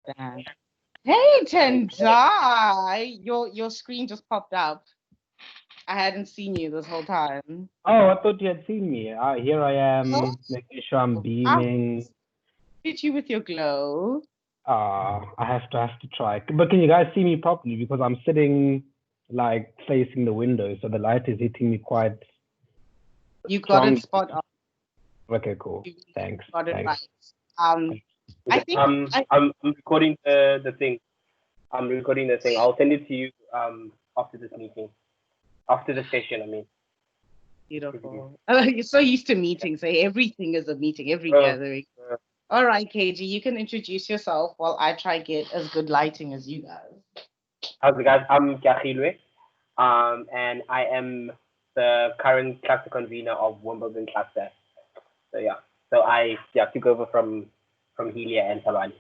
Damn. Hey, Tendai, your screen just popped up. I hadn't seen you this whole time. Oh, I thought you had seen me. Here I Oh, am, making sure I'm I beaming. did you with your glow. I have to try. But can you guys see me properly? Because I'm sitting like facing the window, so the light is hitting me quite You got it strong. spot on. Okay, cool. You Thanks. got it Thanks. right. I think I'm recording the thing. I'm recording the thing. I'll send it to you after this meeting. After the session, I mean. Beautiful. You're so used to meetings. So everything is a meeting, every gathering. All right, KG, you can introduce yourself while I try get as good lighting as you guys. How's it, guys? I'm Keagiliwe, and I am the current cluster convener of Wimbledon cluster. So yeah, I took over from Helia and Tendani.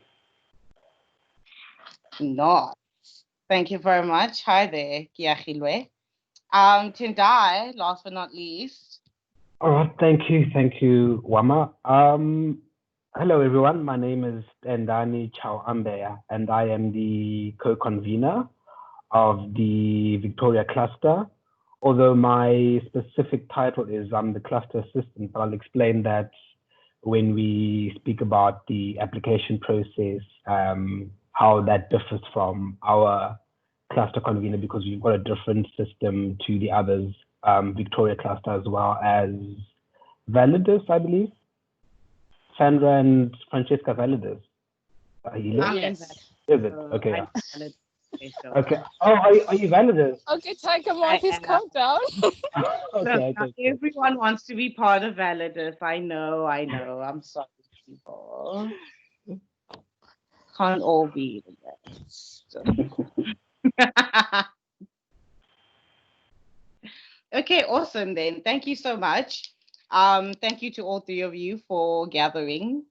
Nice. Thank you very much. Hi there, Keagiliwe. Tendai, last but not least. All right, thank you, Wama. Hello everyone. My name is Tendani Tshauambea, and I am the co-convener of the Victoria cluster. Although my specific title is I'm the cluster assistant, but I'll explain that when we speak about the application process, how that differs from our cluster convener, because we've got a different system to the others, Victoria cluster, as well as Validus, I believe. Sandra and Francesca Validus. Yes. Is it? Okay, yeah. Okay. Okay. Oh, are you Validus? Okay, take him off his countdown. Okay, Look, everyone wants to be part of Validus. I know. I'm sorry, people. Can't all be the best. Okay, awesome then. Thank you so much. Thank you to all three of you for gathering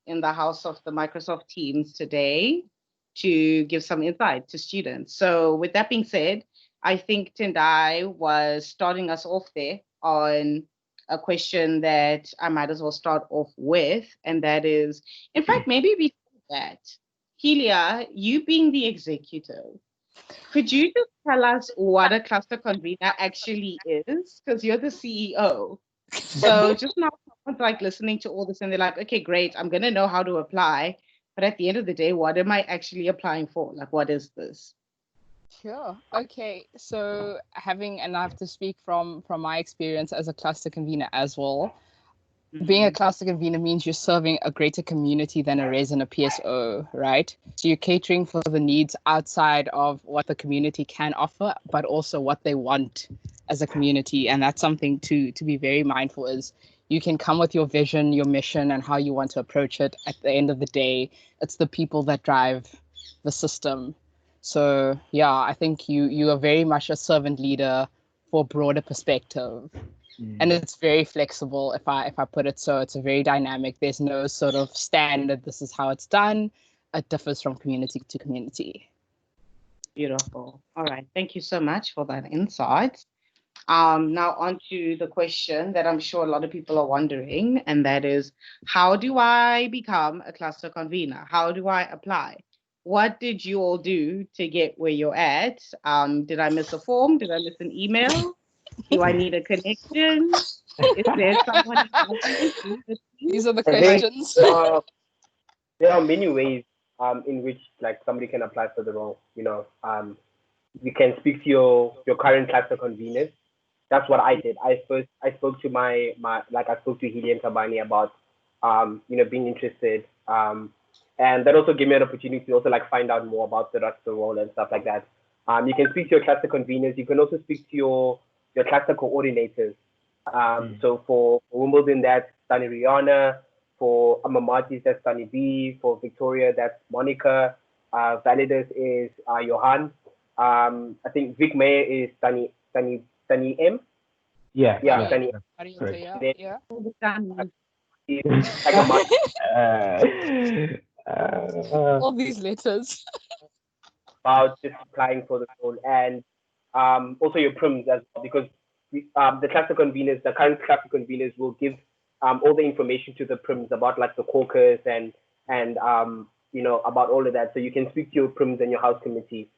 in the house of the Microsoft Teams today to give some insight to students. So with that being said, I think Tendai was starting us off there on a question that I might as well start off with, and that is, in fact, maybe before that, Helia, you being the executive, could you just tell us what a cluster convener actually is? Because you're the CEO. So just now someone's like listening to all this and they're like, okay, great, I'm gonna know how to apply. But at the end of the day, what am I actually applying for? Like, what is this? Sure. Okay. So and I have to speak from my experience as a cluster convener as well. Being a cluster convener means you're serving a greater community than a res and a PSO, right? So you're catering for the needs outside of what the community can offer, but also what they want as a community. And that's something to be very mindful is you can come with your vision, your mission, and how you want to approach it. At the end of the day, it's the people that drive the system. So yeah, I think you are very much a servant leader for a broader perspective. And it's very flexible, if I put it so. It's a very dynamic. There's no sort of standard, this is how it's done. It differs from community to community. Beautiful. All right. Thank you so much for that insight. Now on to the question that I'm sure a lot of people are wondering, and that is, how do I become a cluster convener? How do I apply? What did you all do to get where you're at? Did I miss a form? Did I miss an email? Do I need a connection? Is there someone? These are the questions. There are many ways in which like somebody can apply for the role. You know, you can speak to your current cluster conveners. That's what I did. I spoke to I spoke to Helia and Tendani about being interested. And that also gave me an opportunity to also like find out more about the rest of the role and stuff like that. You can speak to your cluster conveners. You can also speak to your cluster coordinators. So for Wimbledon, that's Sunny Rihanna. For Amamatis, that's Sunny B. For Victoria, that's Monica. Validus is Johan. I think Vic Mayer is Sunny M. Yeah. Sunny. Yeah. All these letters. About just applying for the role, and also your prims as well, because the cluster conveners, the current cluster conveners, will give all the information to the prims about like the caucus and about all of that. So you can speak to your prims and your house committee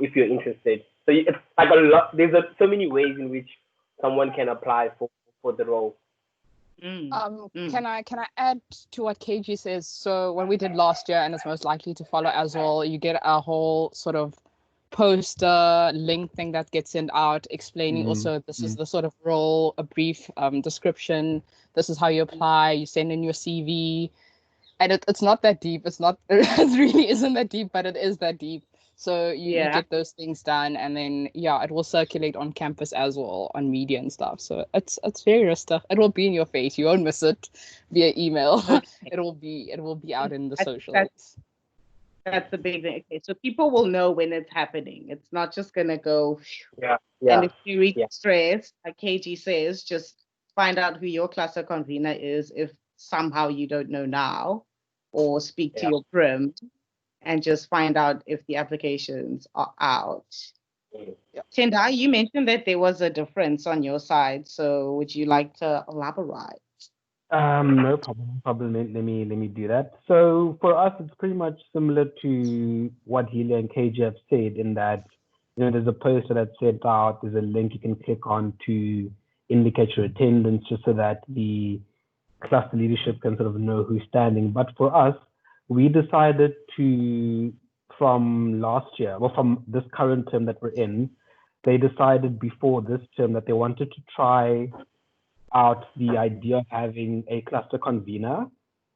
if you're interested. So it's like a lot. There's so many ways in which someone can apply for the role. Can I add to what KG says? So what we did last year, and it's most likely to follow as well, you get a whole sort of poster link thing that gets sent out explaining also this is the sort of role, a brief description, this is how you apply, you send in your CV, and it's not that deep. It really isn't that deep, but it is that deep. So you get those things done, and then it will circulate on campus as well on media and stuff. So it's very stuff. It will be in your face. You won't miss it via email. Okay. It will be out in the socials. That's the big thing. Okay, so people will know when it's happening. It's not just gonna go. Yeah. And if you reach stress, like KG says, just find out who your cluster convener is if somehow you don't know now, or speak to your prim and just find out if the applications are out. Tendai, you mentioned that there was a difference on your side, so would you like to elaborate? No problem. Let me do that. So for us, it's pretty much similar to what Helia and KG have said, in that there's a poster that's sent out, there's a link you can click on to indicate your attendance, just so that the cluster leadership can sort of know who's standing. But for us, we decided to, from this current term that we're in, they decided before this term that they wanted to try out the idea of having a cluster convener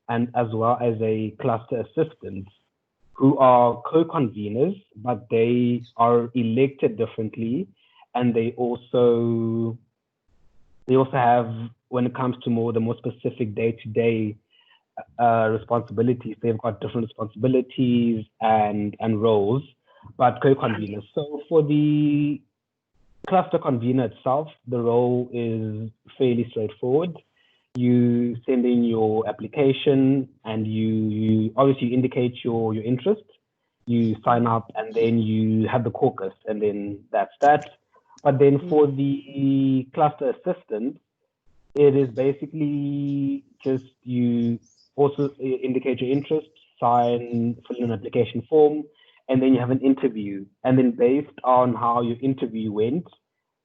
and as well as a cluster assistant, who are co-conveners, but they are elected differently, and they also have, when it comes to the more specific day-to-day responsibilities, they've got different responsibilities and roles, but co-conveners. So for the cluster convener itself, the role is fairly straightforward. You send in your application, and you obviously indicate your interest. You sign up, and then you have the caucus, and then that's that. But then for the cluster assistant, it is basically just you also indicate your interest, fill in an application form, and then you have an interview. And then based on how your interview went,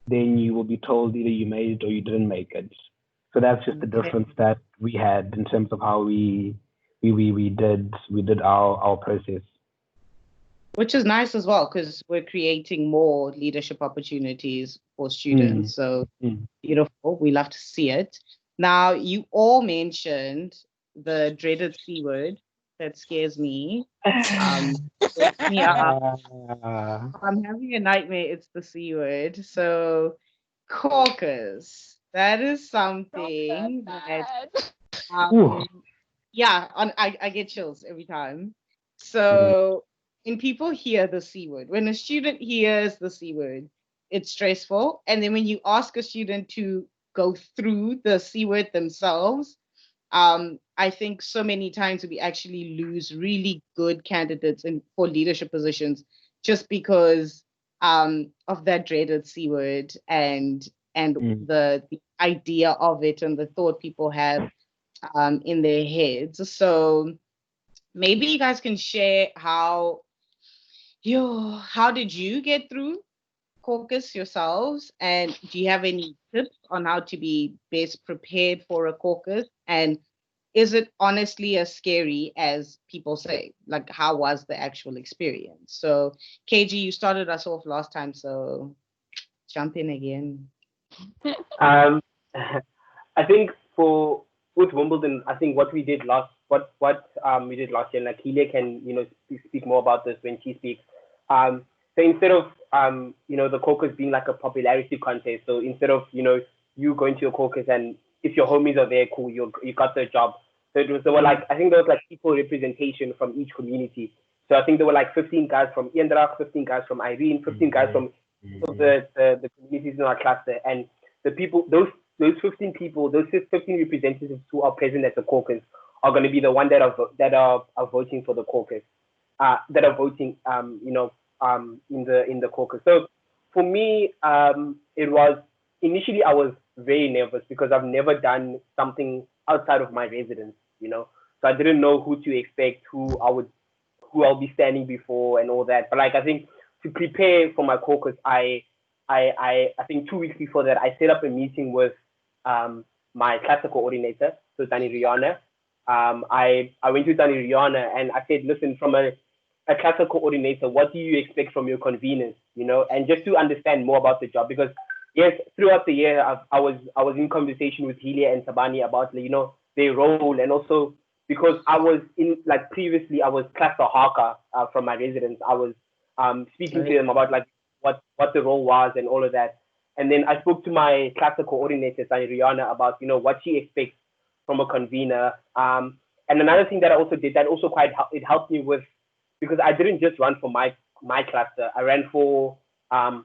then you will be told either you made it or you didn't make it. So that's just the difference that we had in terms of how we did our process. Which is nice as well, because we're creating more leadership opportunities for students. So beautiful. We love to see it. Now, you all mentioned the dreaded C word that scares me. Me up. I'm having a nightmare. It's the C word. So, caucus. That is something that, I get chills every time. So, when people hear the C word, when a student hears the C word, it's stressful. And then when you ask a student to go through the C word themselves, I think so many times we actually lose really good candidates for leadership positions just because of that dreaded C word and the idea of it and the thought people have in their heads. So maybe you guys can share how did you get through caucus yourselves, and do you have any tips on how to be best prepared for a caucus, and is it honestly as scary as people say? Like, how was the actual experience? So KG, you started us off last time, so jump in again. I think with Wimbledon, I think what we did we did last year, like Helia can speak more about this when she speaks. So instead of the caucus being like a popularity contest, so instead of you going to your caucus and if your homies are there, cool, you got the job. So I think there was like equal representation from each community. So I think there were like 15 guys from Iandra, 15 guys from Irene, 15 guys from the communities in our cluster, and the people, those 15 people, those 15 representatives who are present at the caucus are going to be the ones that are voting for the caucus, that are voting in the caucus. So for me, it was initially I was very nervous because I've never done something outside of my residence, so I didn't know who to expect, who I would who I'll be standing before and all that. But like, I think to prepare for my caucus, I think 2 weeks before that, I set up a meeting with my cluster coordinator, so Tani Rihanna. I went to Tani Rihanna and I said, listen, from a cluster coordinator, what do you expect from your conveners? You know, and just to understand more about the job, because yes, throughout the year, I was in conversation with Helia and Thabani about, you know, their role, and also because I was in, like, previously I was cluster hawker from my residence. I was speaking to them about like what the role was and all of that. And then I spoke to my cluster coordinator, Tani Rihanna, about, you know, what she expects from a convener. And another thing that I also did that also it helped me with, because I didn't just run for my cluster. I ran for I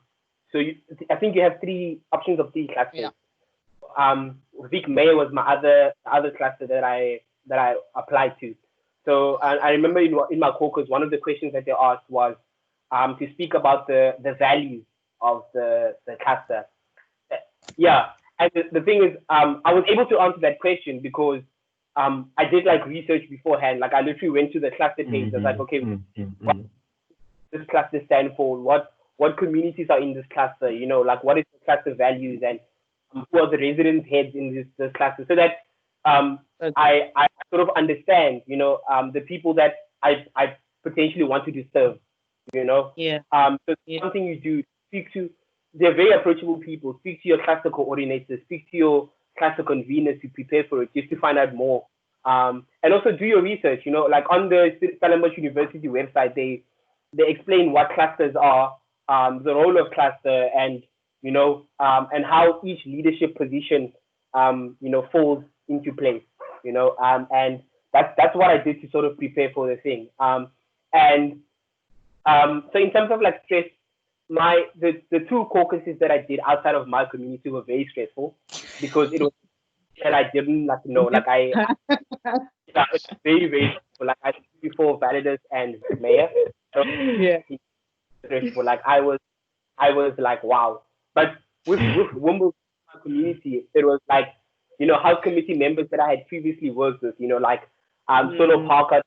think you have 3 options of 3 clusters. Yeah. Vic Mayor was my other cluster that I applied to. So I remember in my caucus, one of the questions that they asked was to speak about the values of the cluster. Yeah, and the thing is, I was able to answer that question because I did like research beforehand. Like I literally went to the cluster page. I was like, okay, what does this cluster stand for? What communities are in this cluster? You know, like what is the cluster values, and who are the resident heads in this cluster? So that I sort of understand, you know, the people that I potentially wanted to serve. You know, so something you do, speak to. They're very approachable people. Speak to your cluster coordinators. Speak to your cluster conveners to prepare for it, just to find out more. And also do your research. You know, like on the Stellenbosch University website, they explain what clusters are, the role of cluster, and you know, and how each leadership position, you know, falls into place. You know, and that's what I did to sort of prepare for the thing. So in terms of like stress, the 2 caucuses that I did outside of my community were very stressful, because it was that I didn't like know. Like it's very, very stressful. Like I did before Validus and Mayor. So stressful. Like I was like, wow. But with Wimbledon community, it was like, you know, house committee members that I had previously worked with, you know, like Solo Parker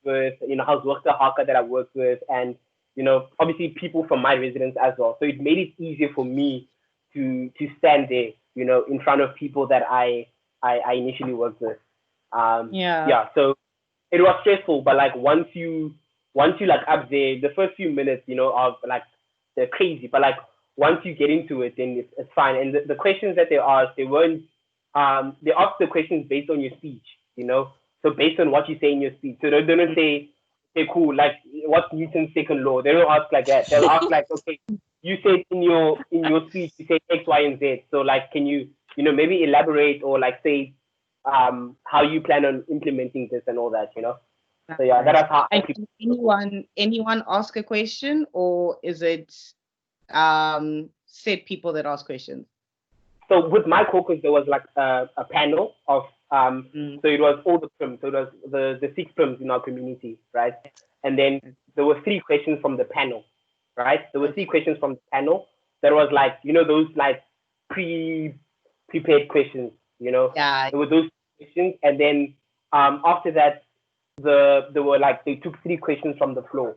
with, you know, House Worker Harker that I worked with, and you know, obviously people from my residence as well. So it made it easier for me to stand there, you know, in front of people that I initially worked with. So it was stressful, but like once you like up there, the first few minutes, you know, are like they're crazy, but like once you get into it, then it's fine. And the questions that they asked, they weren't they asked the questions based on your speech, you know, so based on what you say in your speech. So they don't say, okay, cool, like what's Newton's second law? They don't ask like that. They'll ask like, okay, you said in your speech you say X, Y, and Z. So like, can you know, maybe elaborate or like say how you plan on implementing this and all that, you know? So yeah, that's how. And can anyone ask a question, or is it set people that ask questions? So with my caucus, there was like a panel of so it was all the prims. So it was the 6 prims in our community, right? And then there were 3 questions from the panel, right? There were 3 questions from the panel. There was like, you know, those like prepared questions, you know? Yeah. There were those questions, and then after that, they took 3 questions from the floor.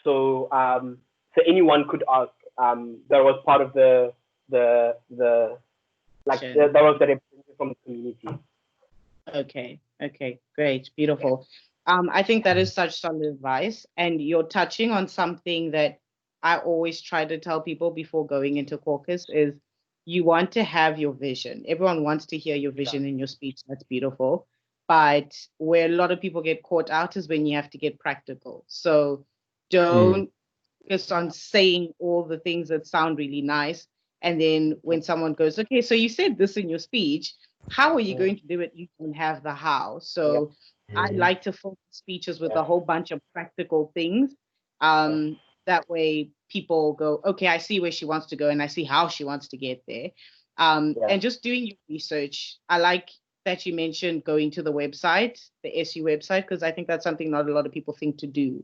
So so anyone could ask. That was part of that was the representative from the community. Okay, great, beautiful. I think that is such solid advice, and you're touching on something that I always try to tell people before going into caucus is you want to have your vision. Everyone wants to hear your vision in your speech. That's beautiful. But where a lot of people get caught out is when you have to get practical. So don't focus on saying all the things that sound really nice. And then when someone goes, okay, so you said this in your speech, how are you going to do it? You don't have the how. So I like to focus speeches with a whole bunch of practical things. That way people go, okay, I see where she wants to go and I see how she wants to get there. And just doing your research. I like that you mentioned going to the website, the SU website, because I think that's something not a lot of people think to do.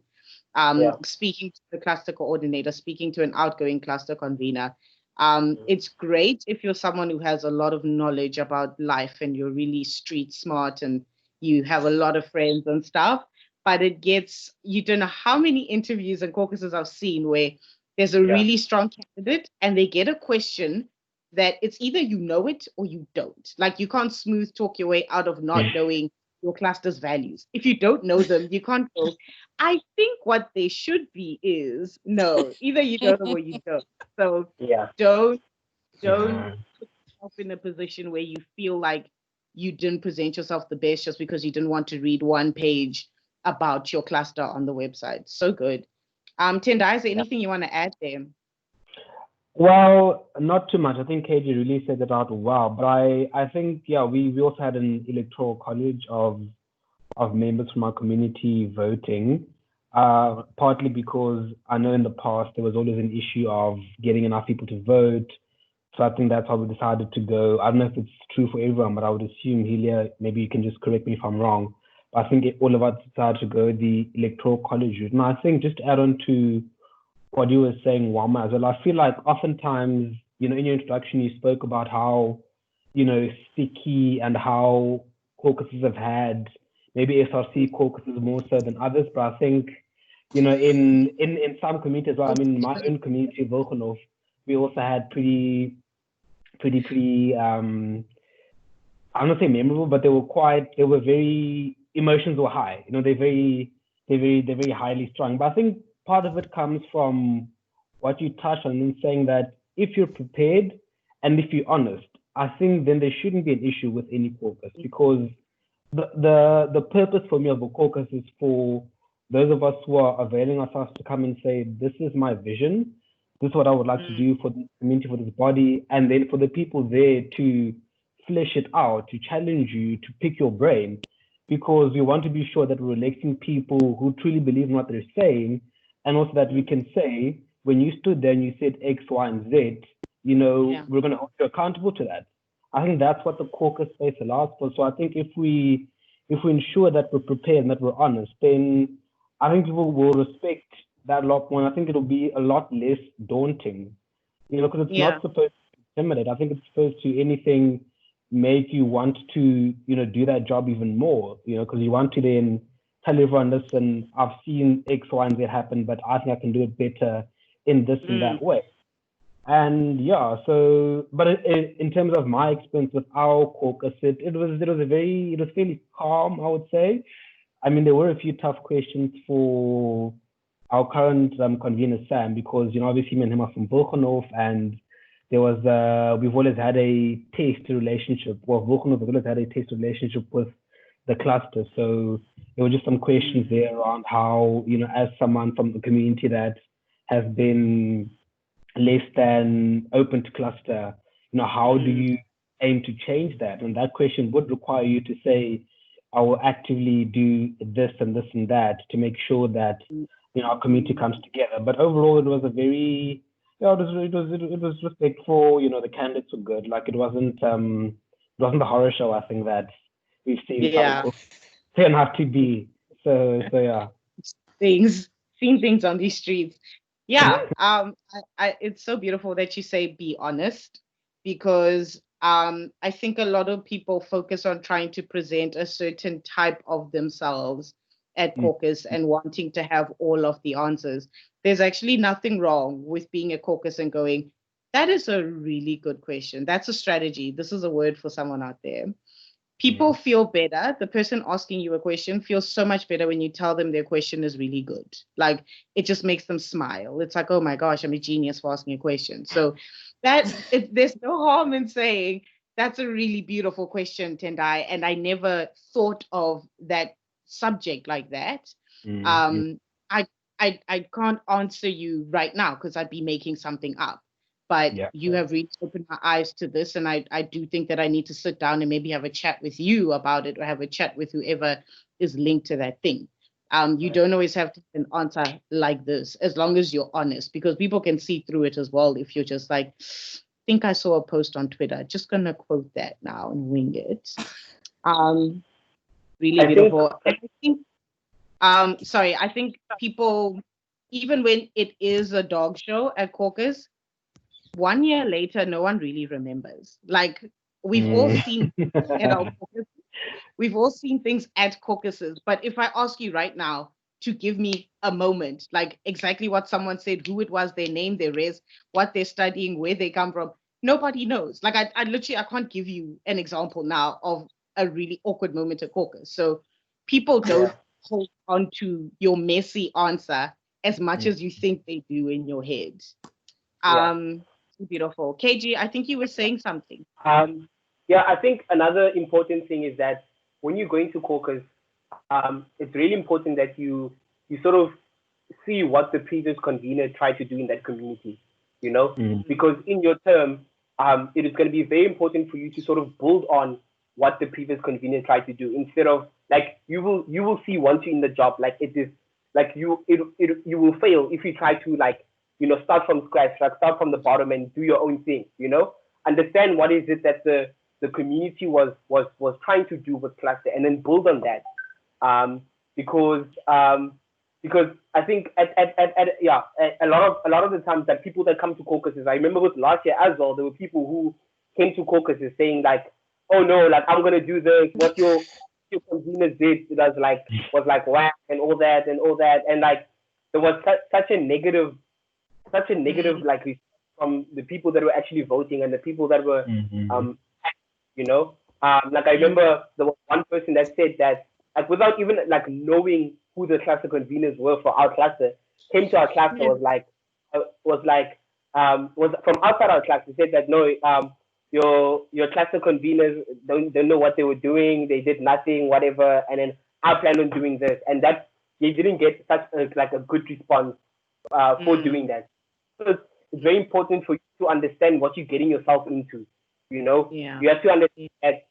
Speaking to the cluster coordinator, speaking to an outgoing cluster convener. It's great if you're someone who has a lot of knowledge about life and you're really street smart and you have a lot of friends and stuff. but it gets, you don't know how many interviews and caucuses I've seen where there's a really strong candidate and they get a question that it's either you know it or you don't. Like you can't smooth talk your way out of not knowing your cluster's values. If you don't know them, you can't go, I think what they should be is, no, either you don't know or you don't. So don't put yourself in a position where you feel like you didn't present yourself the best just because you didn't want to read one page about your cluster on the website. So good. Tendai, is there anything you want to add there? Well, not too much. I think KG really said it out well. But I think, we also had an electoral college of members from our community voting, partly because I know in the past there was always an issue of getting enough people to vote. So I think that's how we decided to go. I don't know if it's true for everyone, but I would assume, Helia, maybe you can just correct me if I'm wrong. But I think all of us decided to go the electoral college route. And I think just to add on to what you were saying, Wama, as well, I feel like oftentimes, in your introduction, you spoke about how, sticky and how caucuses have had, maybe SRC caucuses more so than others. But I think, in some communities, well, I mean, my own community, Volkenhof, we also had pretty, I'm not saying memorable, but they were very, emotions were high. They're very highly strung. But I think part of it comes from what you touched on in saying that if you're prepared and if you're honest, I think then there shouldn't be an issue with any caucus, because the purpose for me of a caucus is for those of us who are availing ourselves to come and say, this is my vision, this is what I would like to do for the community, for this body, and then for the people there to flesh it out, to challenge you, to pick your brain, because we want to be sure that we're electing people who truly believe in what they're saying, and also that we can say, when you stood there and you said X, Y, and Z, we're going to hold you accountable to that. I think that's what the caucus space allows for. So I think if we ensure that we're prepared and that we're honest, then I think people will respect that a lot more. And I think it'll be a lot less daunting, because it's not supposed to intimidate. I think it's supposed to, anything, make you want to, do that job even more, because you want to then tell everyone, listen, I've seen X, Y, and Z happen, but I think I can do it better in this and that way. And but in terms of my experience with our caucus, it was fairly calm, I would say. I mean, there were a few tough questions for our current convener, Sam, because, obviously me and him are from Volkenhof, and there was, we've always had a taste relationship. Well, Volkenhof has always had a taste relationship with the cluster. So there were just some questions there around how, as someone from the community that has been less than open to cluster, how do you aim to change that? And that question would require you to say, I will actively do this and this and that to make sure that, our community comes together. But overall, it was a very, it was respectful. The candidates were good. Like it wasn't the horror show, I think, that we've seen. Turn out to be. So yeah. Seeing things on these streets. Yeah. It's so beautiful that you say be honest, because I think a lot of people focus on trying to present a certain type of themselves at caucus and wanting to have all of the answers. There's actually nothing wrong with being a caucus and going, that is a really good question. That's a strategy. This is a word for someone out there. People feel better. The person asking you a question feels so much better when you tell them their question is really good. Like it just makes them smile. It's like, oh my gosh, I'm a genius for asking a question. So there's no harm in saying that's a really beautiful question, Tendai. And I never thought of that subject like that. I can't answer you right now because I'd be making something up. But you have really opened my eyes to this. And I do think that I need to sit down and maybe have a chat with you about it, or have a chat with whoever is linked to that thing. You don't always have to have an answer like this, as long as you're honest, because people can see through it as well. If you're just like, I think I saw a post on Twitter, just going to quote that now and wing it. Really beautiful. I think people, even when it is a dog show at caucus, 1 year later, no one really remembers. Like we've all seen, we've all seen things at caucuses. But if I ask you right now to give me a moment, like exactly what someone said, who it was, their name, their race, what they're studying, where they come from, nobody knows. Like I literally, I can't give you an example now of a really awkward moment at caucus. So people don't hold on to your messy answer as much as you think they do in your head. Beautiful. KG, I think you were saying something. Yeah, I think another important thing is that when you're going to caucus, it's really important that you sort of see what the previous convener tried to do in that community, you know, because in your term, it is going to be very important for you to sort of build on what the previous convener tried to do, instead of like you will see once you're in the job, like it is like you will fail if you try to, like, you know, start from scratch, like start from the bottom and do your own thing, you know, understand what is it that the community was trying to do with cluster, and then build on that. Because I think a lot of the times that people that come to caucuses, I remember with last year as well, there were people who came to caucuses saying like, oh no, like I'm gonna do this, what your conveners did was like whack and all that, and like there was such a negative like from the people that were actually voting and the people that were you know, like I remember there was one person that said that, like, without even like knowing who the cluster conveners were for our cluster, came to our cluster, was from outside our cluster, said that no, your cluster conveners don't know what they were doing, they did nothing, whatever, and then I plan on doing this, and that they didn't get such a good response for doing that. So it's very important for you to understand what you're getting yourself into. You know, you have to understand that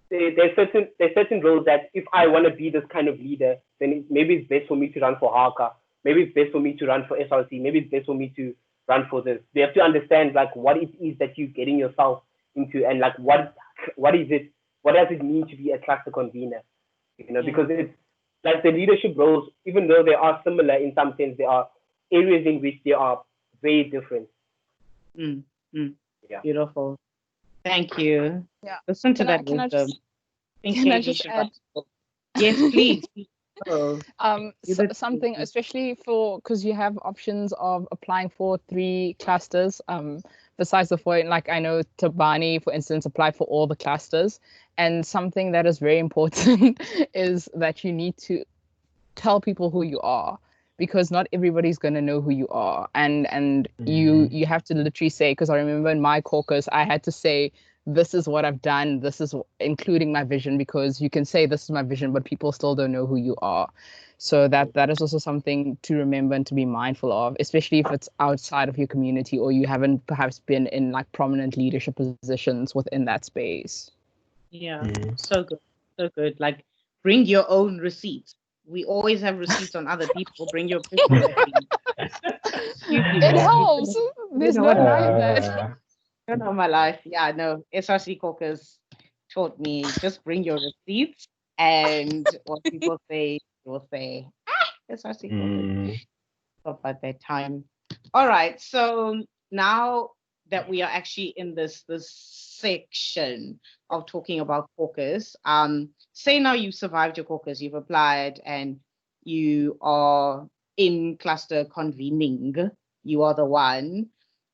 there's certain roles that if I want to be this kind of leader, then maybe it's best for me to run for Haka, maybe it's best for me to run for SRC, maybe it's best for me to run for this. You have to understand like what it is that you're getting yourself into, and like what does it mean to be a cluster convener? You know, because it's like the leadership roles, even though they are similar in some sense, there are areas in which they are very different. Yeah. Beautiful. Thank you. Yeah. Listen to that wisdom. Can I just add? Yes, please. Something, especially because you have options of applying for 3 clusters. Besides the 4, like I know Tabani, for instance, applied for all the clusters. And something that is very important is that you need to tell people who you are, because not everybody's going to know who you are. And you have to literally say, because I remember in my caucus, I had to say, this is what I've done, this is including my vision, because you can say this is my vision, but people still don't know who you are. So that is also something to remember and to be mindful of, especially if it's outside of your community or you haven't perhaps been in like prominent leadership positions within that space. Yeah, so good. Like, bring your own receipts. We always have receipts on other people. Bring your personal receipts. It helps. There's no denying that. I don't know my life. Yeah, no. SRC caucus taught me just bring your receipts, and what people say, they will say, SRC caucus. About that time. All right. So now that we are actually in this section of talking about caucus, say now you survived your caucus, you've applied, and you are in cluster convening, you are the one.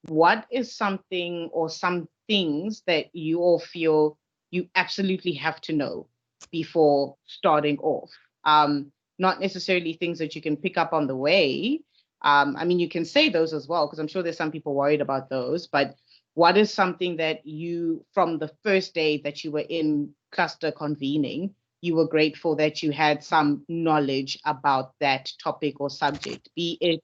What is something or some things that you all feel you absolutely have to know before starting off? Not necessarily things that you can pick up on the way. I mean, you can say those as well, because I'm sure there's some people worried about those, but what is something that you, from the first day that you were in cluster convening, you were grateful that you had some knowledge about that topic or subject, be it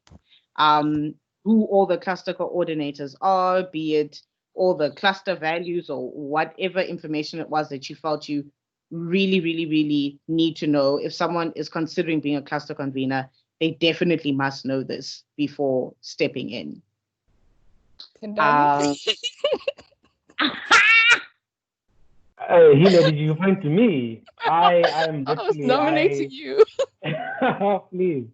who all the cluster coordinators are, be it all the cluster values or whatever information it was that you felt you really, really, really need to know. If someone is considering being a cluster convener, they definitely must know this before stepping in. Helia, did you point to me? I am literally... I was nominating you. Please.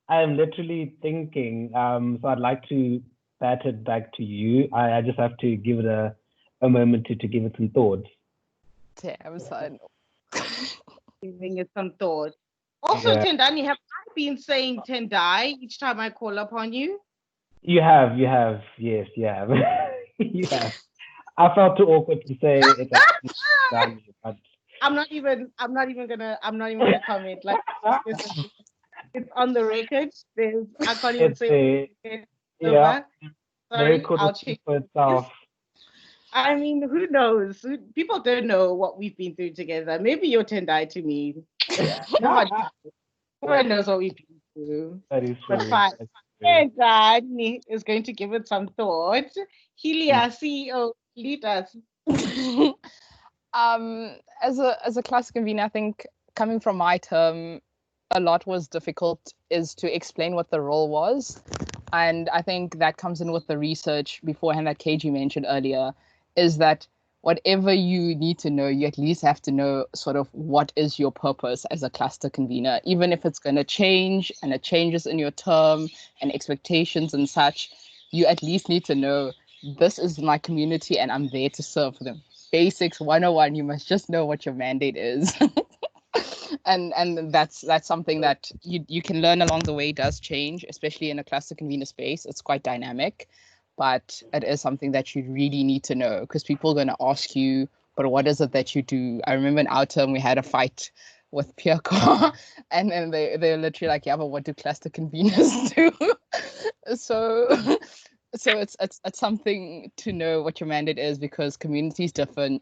I am literally thinking, so I'd like to bat it back to you. I just have to give it a moment to give it some thoughts. Damn, son. Giving it some thought. Also, Tendani, have I been saying Tendai each time I call upon you? You have, yes, you have. You have. I felt too awkward to say it. But I'm not even gonna comment. Like it's on the record. I can't even say it. Yeah. Sorry, I'll check for itself. I mean, who knows? People don't know what we've been through together. Maybe you're Tendai to me. Nobody knows what we've been through. That is true. But fine. Tendai is going to give it some thought. Helia, CEO, lead us. As a class convener, I think coming from my term, a lot was difficult is to explain what the role was. And I think that comes in with the research beforehand that KG mentioned earlier, is that whatever you need to know, you at least have to know sort of what is your purpose as a cluster convener, even if it's going to change and it changes in your term and expectations and such, you at least need to know this is my community and I'm there to serve them. Basics 101, you must just know what your mandate is. and that's something that you can learn along the way. It does change, especially in a cluster convener space. It's quite dynamic, but it is something that you really need to know because people are going to ask you, but what is it that you do? I remember in our term we had a fight with Pierco and then they're literally like, yeah, but what do cluster conveners do? So it's something to know what your mandate is because communities differ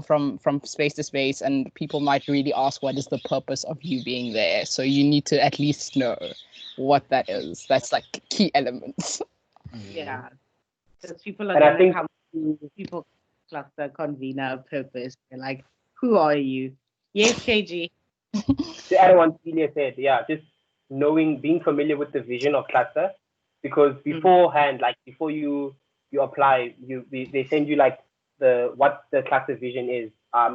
from space to space, and people might really ask, what is the purpose of you being there? So you need to at least know what that is. That's like key elements. Yeah, because people are going to come to people cluster convener purpose. They're like, who are you? Yes, KG. To add on what Celia said, just knowing, being familiar with the vision of cluster, because beforehand, like before you apply, they send you like what the cluster vision is.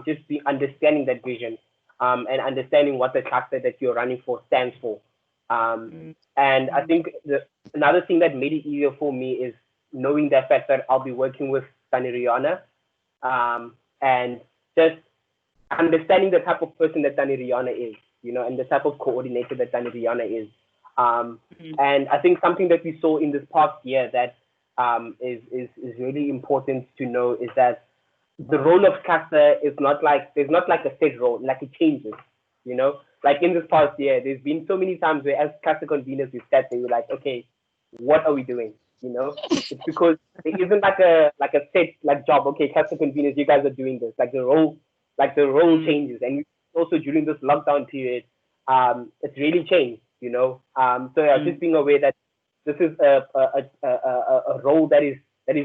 Just be understanding that vision, and understanding what the cluster that you're running for stands for. And I think another thing that made it easier for me is knowing the fact that I'll be working with Tani Rihanna, and just understanding the type of person that Tani Rihanna is, and the type of coordinator that Tani Rihanna is. And I think something that we saw in this past year that is really important to know is that the role of cluster is not like, there's not like a set role, like it changes, like in this past year, there's been so many times where as cluster conveners we sat there, we're like, okay, what are we doing? It's because there isn't like a set like job. Okay, cluster conveners, you guys are doing this. Like the role changes, and also during this lockdown period, it's really changed. So just being aware that this is a role that is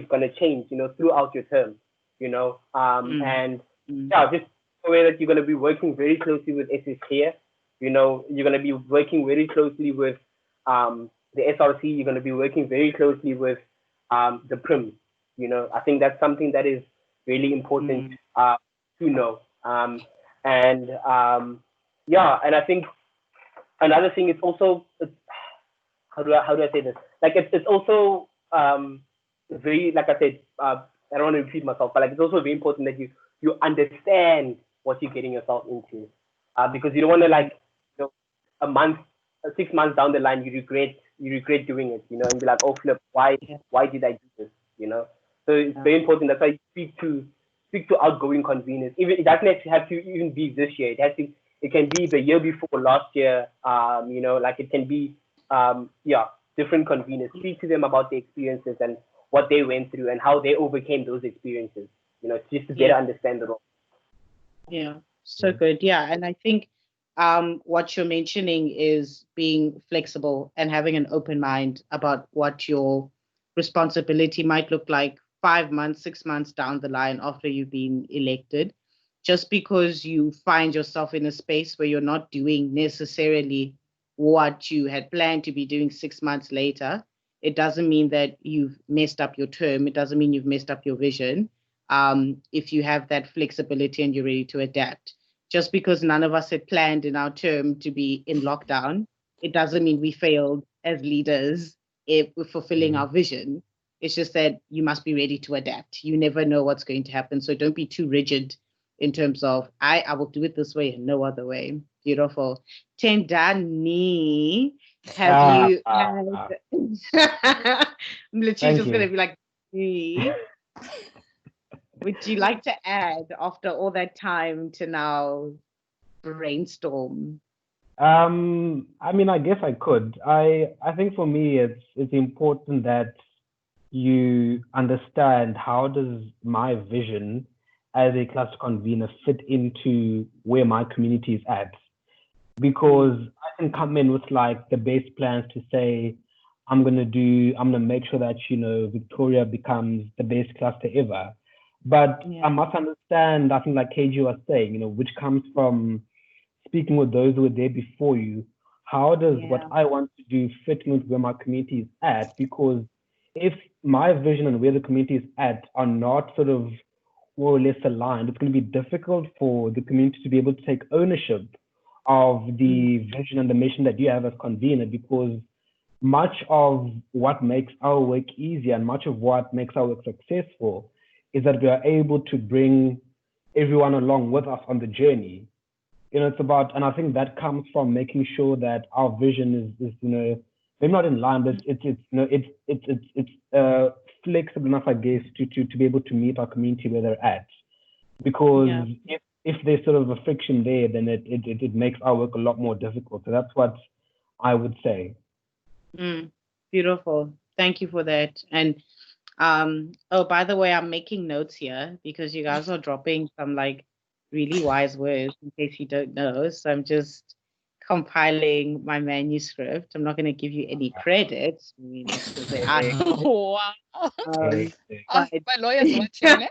going to change, throughout your term, and just aware that you're going to be working very closely with SS here. You're going to be working very closely with the SRC. You're going to be working very closely with the PRIM. I think that's something that is really important to know. And I think another thing is also, how do I say this? Like it's also very, like I said, I don't want to repeat myself, but like it's also very important that you understand what you're getting yourself into, because you don't want to like a month, 6 months down the line you regret doing it, and be like, oh flip, why did I do this, So it's very important. That's why you speak to outgoing conveners. Even it doesn't have to even be this year. It can be the year before, last year. Like it can be different conveners. Speak to them about the experiences and what they went through and how they overcame those experiences. Just to better understand the role. Yeah, so good. Yeah, and I think what you're mentioning is being flexible and having an open mind about what your responsibility might look like 5 months, 6 months down the line after you've been elected. Just because you find yourself in a space where you're not doing necessarily what you had planned to be doing 6 months later, it doesn't mean that you've messed up your term. It doesn't mean you've messed up your vision. If you have that flexibility and you're ready to adapt. Just because none of us had planned in our term to be in lockdown, it doesn't mean we failed as leaders if we're fulfilling our vision. It's just that you must be ready to adapt. You never know what's going to happen. So don't be too rigid in terms of I will do it this way and no other way. Beautiful. Tendani, have you had I'm literally just gonna be like me. Would you like to add after all that time to now brainstorm? I mean, I guess I could. I think for me, it's important that you understand how does my vision as a cluster convener fit into where my community is at. Because I can come in with like the base plans to say, I'm gonna make sure that, you know, Victoria becomes the best cluster ever. But I must understand, I think like KG was saying, you know, which comes from speaking with those who were there before you. How does what I want to do fit in with where my community is at? Because if my vision and where the community is at are not sort of more or less aligned, it's going to be difficult for the community to be able to take ownership of the vision and the mission that you have as convener, because much of what makes our work easier and much of what makes our work successful is that we are able to bring everyone along with us on the journey. You know, it's about, and I think that comes from making sure that our vision is you know, maybe not in line, but it's you know, it's flexible enough, I guess, to be able to meet our community where they're at. Because if there's sort of a friction there, then it makes our work a lot more difficult. So that's what I would say. Beautiful. Thank you for that. And oh, by the way, I'm making notes here because you guys are dropping some like really wise words in case you don't know. So I'm just compiling my manuscript. I'm not going to give you any credit. I mean, wow. My lawyer's watching.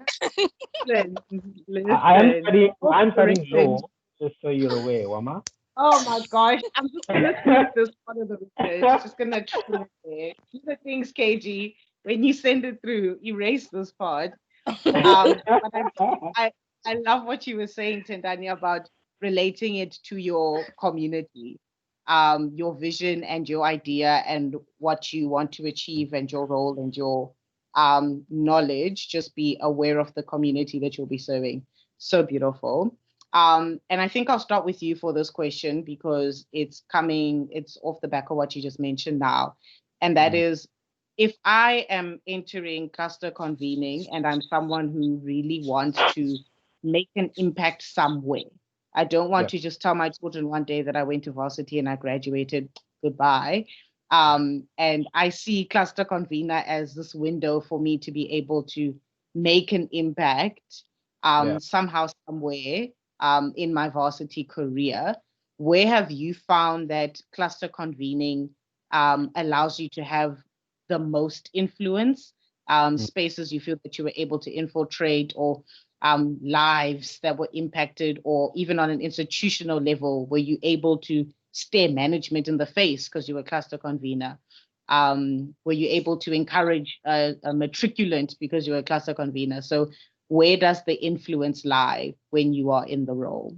I'm studying law, just so you're aware, Wama. Oh my gosh, I'm just gonna skip this part of the research. Just gonna trim it there. Do the things, KG. When you send it through, erase this part. But I love what you were saying, Tendani, about relating it to your community, your vision and your idea and what you want to achieve and your role and your knowledge. Just be aware of the community that you'll be serving. So beautiful. And I think I'll start with you for this question because it's off the back of what you just mentioned now. And that is, if I am entering cluster convening and I'm someone who really wants to make an impact somewhere, I don't want to just tell my children one day that I went to varsity and I graduated, goodbye. And I see cluster convener as this window for me to be able to make an impact somehow, somewhere. In my varsity career. Where have you found that cluster convening allows you to have the most influence, spaces you feel that you were able to infiltrate, or lives that were impacted, or even on an institutional level, were you able to stare management in the face because you were cluster convener? Were you able to encourage a matriculant because you were a cluster convener? So where does the influence lie when you are in the role?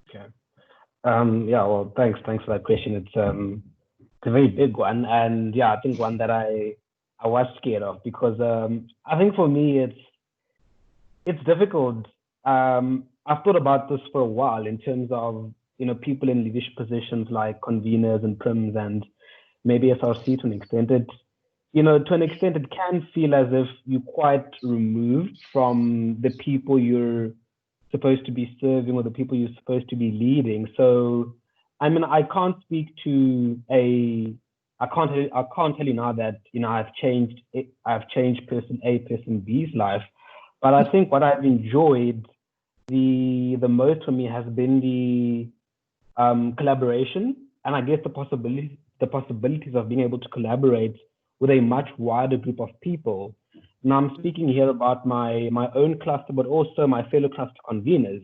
Okay. Well, thanks for that question. It's a very big one, and I think one that I was scared of, because I think for me it's difficult. I've thought about this for a while in terms of, you know, people in leadership positions like conveners and prims and maybe SRC to an extent. To an extent, it can feel as if you're quite removed from the people you're supposed to be serving or the people you're supposed to be leading. So, I mean, I can't speak to I can't tell you now that, you know, I've changed person A, person B's life. But I think what I've enjoyed the most for me has been the collaboration, and I guess the possibilities of being able to collaborate with a much wider group of people. Now I'm speaking here about my own cluster, but also my fellow cluster conveners.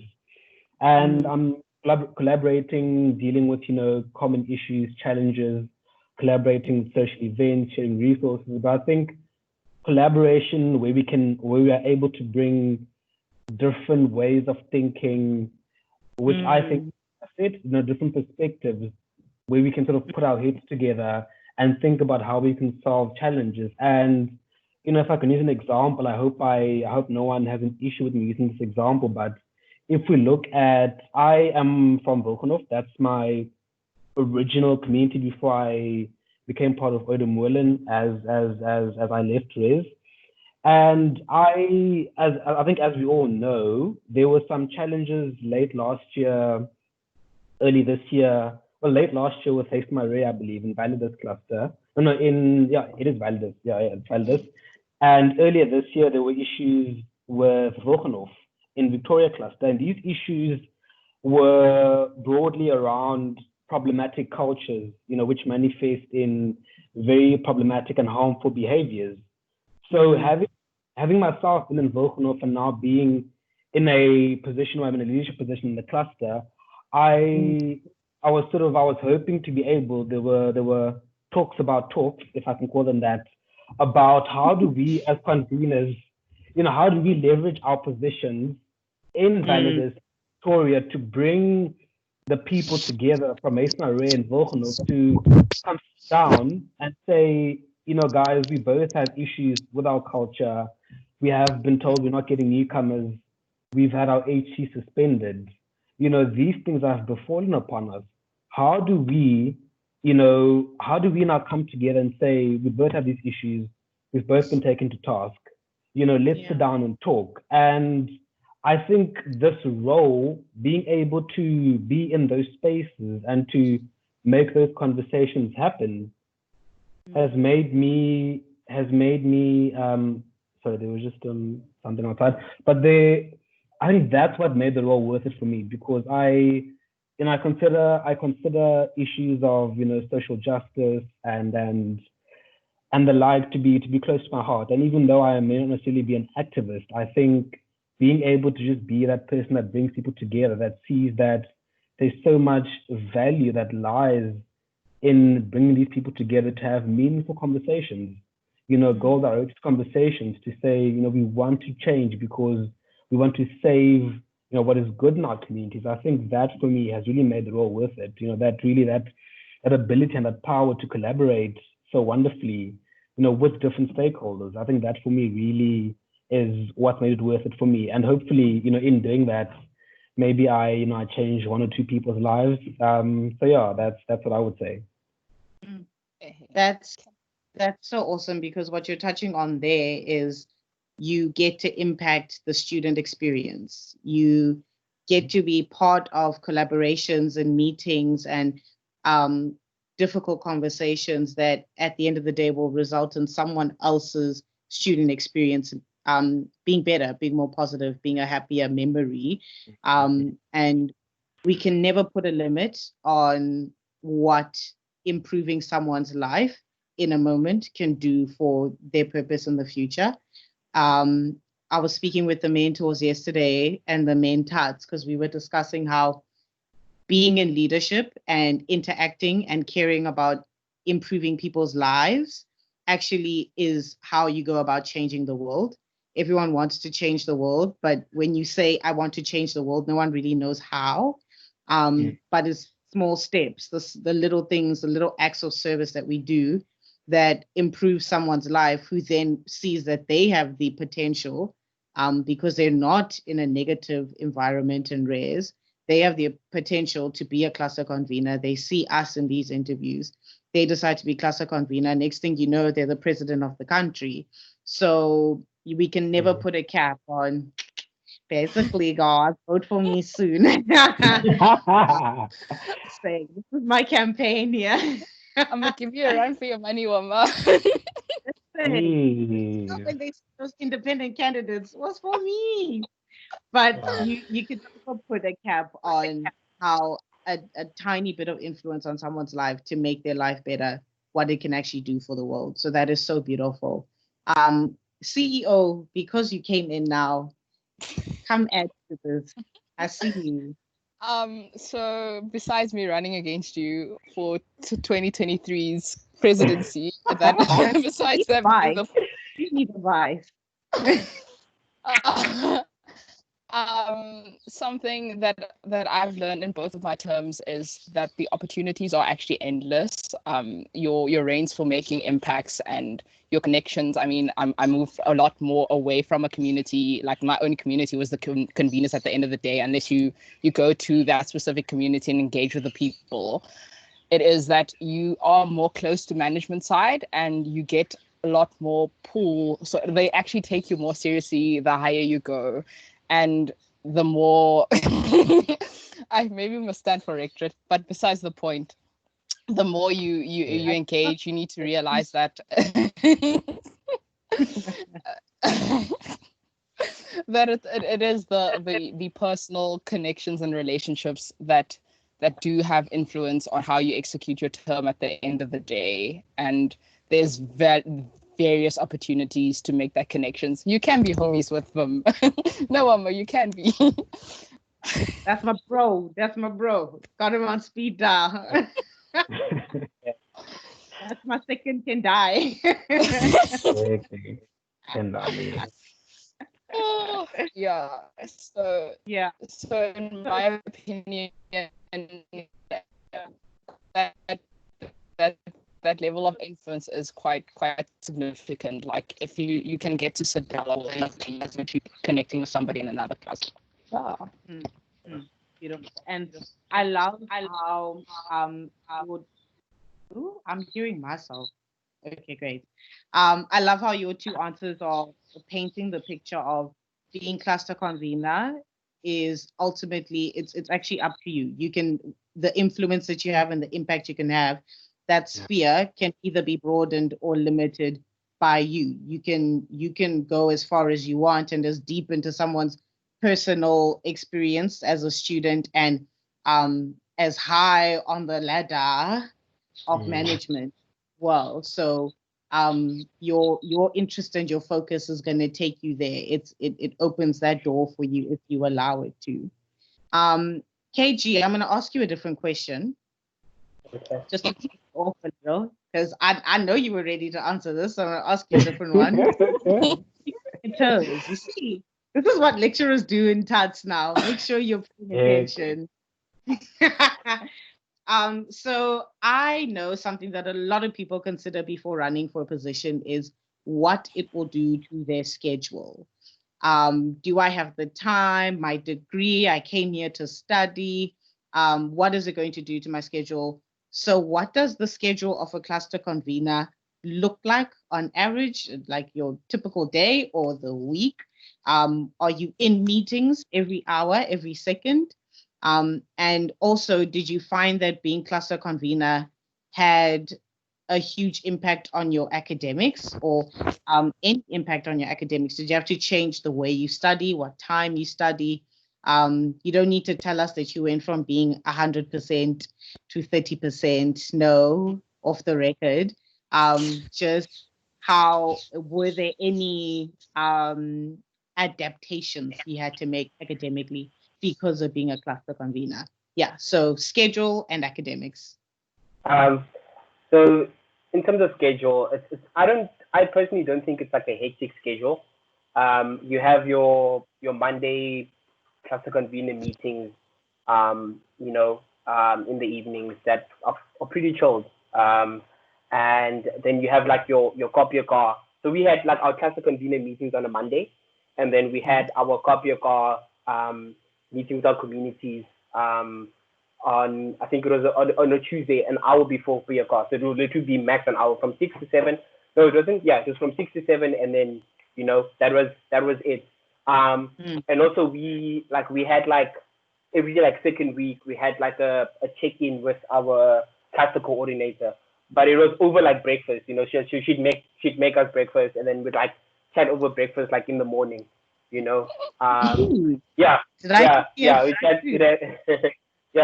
And I'm collaborating, dealing with, you know, common issues, challenges, collaborating with social events, sharing resources. But I think collaboration where we are able to bring different ways of thinking, which I think fit, you know, different perspectives, where we can sort of put our heads together and think about how we can solve challenges. And, you know, if I can use an example, I hope no one has an issue with me using this example, but if we look at, I am from Volkenhof. That's my original community before I became part of Oudtshoorn as I left Res. And I think, as we all know, there were some challenges late last year, early this year. Well, late last year with Haste My Ray, I believe, in Validus cluster. It is Validus. Yeah, it's Validus. And earlier this year, there were issues with Volkenhof in Victoria cluster. And these issues were broadly around problematic cultures, which manifest in very problematic and harmful behaviors. So having myself been in Volkenhof and now being in a position where I'm in a leadership position in the cluster, I was hoping to be able, there were talks, if I can call them that, about how do we as conveners, how do we leverage our positions in Validus, Victoria, to bring the people together from Mason Array and Volkenhof to come down and say, guys, we both have issues with our culture. We have been told we're not getting newcomers. We've had our HC suspended. These things have befallen upon us. How do we now come together and say, we both have these issues. We've both been taken to task. Let's sit down and talk. And I think this role, being able to be in those spaces and to make those conversations happen, has made me sorry, there was just something outside, but I think that's what made the role worth it for me, because I consider issues of social justice and the like to be close to my heart. And even though I may not necessarily be an activist, I think being able to just be that person that brings people together, that sees that there's so much value that lies in bringing these people together to have meaningful conversations, goal-directed conversations, to say, we want to change because we want to save, what is good in our communities. I think that for me has really made the role worth it. That ability and that power to collaborate so wonderfully, with different stakeholders. I think that for me really is what made it worth it for me. And hopefully, in doing that, maybe I change one or two people's lives. So yeah, that's what I would say. That's so awesome, because what you're touching on there is you get to impact the student experience. You get to be part of collaborations and meetings and difficult conversations that at the end of the day will result in someone else's student experience being better, being more positive, being a happier memory. And we can never put a limit on what improving someone's life in a moment can do for their purpose in the future. I was speaking with the mentors yesterday and the mentats, because we were discussing how being in leadership and interacting and caring about improving people's lives actually is how you go about changing the world. Everyone wants to change the world, but when you say, I want to change the world, no one really knows how. But it's small steps, the little things, the little acts of service that we do that improve someone's life, who then sees that they have the potential, because they're not in a negative environment in Res. They have the potential to be a cluster convener. They see us in these interviews. They decide to be cluster convener. Next thing you know, they're the president of the country. So we can never put a cap on, basically, God, vote for me soon. Saying, this is my campaign here. I'm going to give you a run for your money, Wama. When they those independent candidates was for me. But you could never put a cap on how a tiny bit of influence on someone's life to make their life better, what it can actually do for the world. So that is so beautiful. CEO, because you came in now, come add to this. I see you. So besides me running against you for 2023's presidency, besides that, you need advice. Something that I've learned in both of my terms is that the opportunities are actually endless. Your range for making impacts and your connections. I mean, I moved a lot more away from a community. Like my own community was the conveners at the end of the day. Unless you go to that specific community and engage with the people, it is that you are more close to management side and you get a lot more pull. So they actually take you more seriously the higher you go. And the more I maybe must stand for rectorate, but besides the point, the more you engage, you need to realize that that it is the personal connections and relationships that do have influence on how you execute your term at the end of the day. And there's various opportunities to make that connections. You can be homies with them. No, Amma, you can be. That's my bro. That's my bro. Got him on speed dial. That's my second Tendai. Tendani. Yeah. So Yeah. So in my opinion, that level of influence is quite significant. Like if you can get to sit down and connecting with somebody in another class. Yeah. Beautiful. And I love how I'm hearing myself. Okay, great. I love how your two answers are painting the picture of being cluster convener is ultimately it's actually up to you. You can the influence that you have and the impact you can have, that sphere can either be broadened or limited by you. You can go as far as you want and as deep into someone's personal experience as a student and as high on the ladder of management. Well, so your interest and your focus is going to take you there. It opens that door for you if you allow it to. KG, I'm going to ask you a different question. Okay. Just to kick off a little, because I know you were ready to answer this, so I'm going to ask you a different one. You see, this is what lecturers do in TATS now. Make sure you're paying attention. So I know something that a lot of people consider before running for a position is what it will do to their schedule. Do I have the time, my degree, I came here to study, what is it going to do to my schedule? So what does the schedule of a cluster convener look like on average, like your typical day or the week? Are you in meetings every hour, every second? And also, did you find that being cluster convener had a huge impact on your academics or any impact on your academics? Did you have to change the way you study, what time you study? You don't need to tell us that you went from being 100% to 30%, no, off the record. Just how, were there any adaptations you had to make academically because of being a cluster convener? Yeah, so schedule and academics. So in terms of schedule, I personally don't think it's like a hectic schedule. You have your Monday cluster convener meetings, in the evenings that are pretty chilled. And then you have like your copier car. So we had like our cluster convener meetings on a Monday, and then we had our copier car meeting with our communities on, I think it was on a Tuesday, an hour before copier car. So it would literally be max an hour from 6 to 7. No, it wasn't. Yeah, it was from 6 to 7, and then that was it. And also we had like every like second week we had like a check-in with our cluster coordinator, but it was over like breakfast. She'd make us breakfast, and then we'd like chat over breakfast like in the morning. We yeah,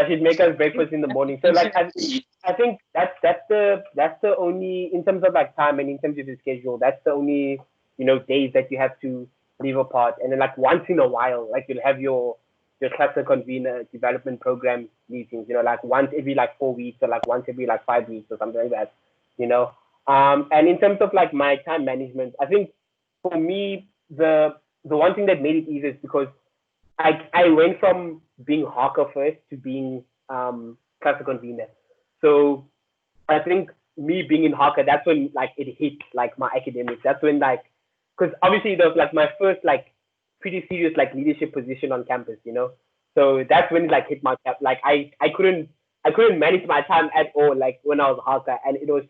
she'd make us breakfast in the morning. So like I think that's the only, in terms of like time and in terms of the schedule, that's the only days that you have to leave apart. And then like once in a while, like you'll have your cluster convener development program meetings, like once every like 4 weeks or like once every like 5 weeks or something like that, and in terms of like my time management, I think for me the one thing that made it easy is because I went from being hawker first to being cluster convener. So I think me being in hawker, that's when like it hit like my academics. That's when like, because obviously it was like my first like pretty serious like leadership position on campus, you know. So that's when it like hit my cap. Like I couldn't manage my time at all. Like when I was hawker, and it was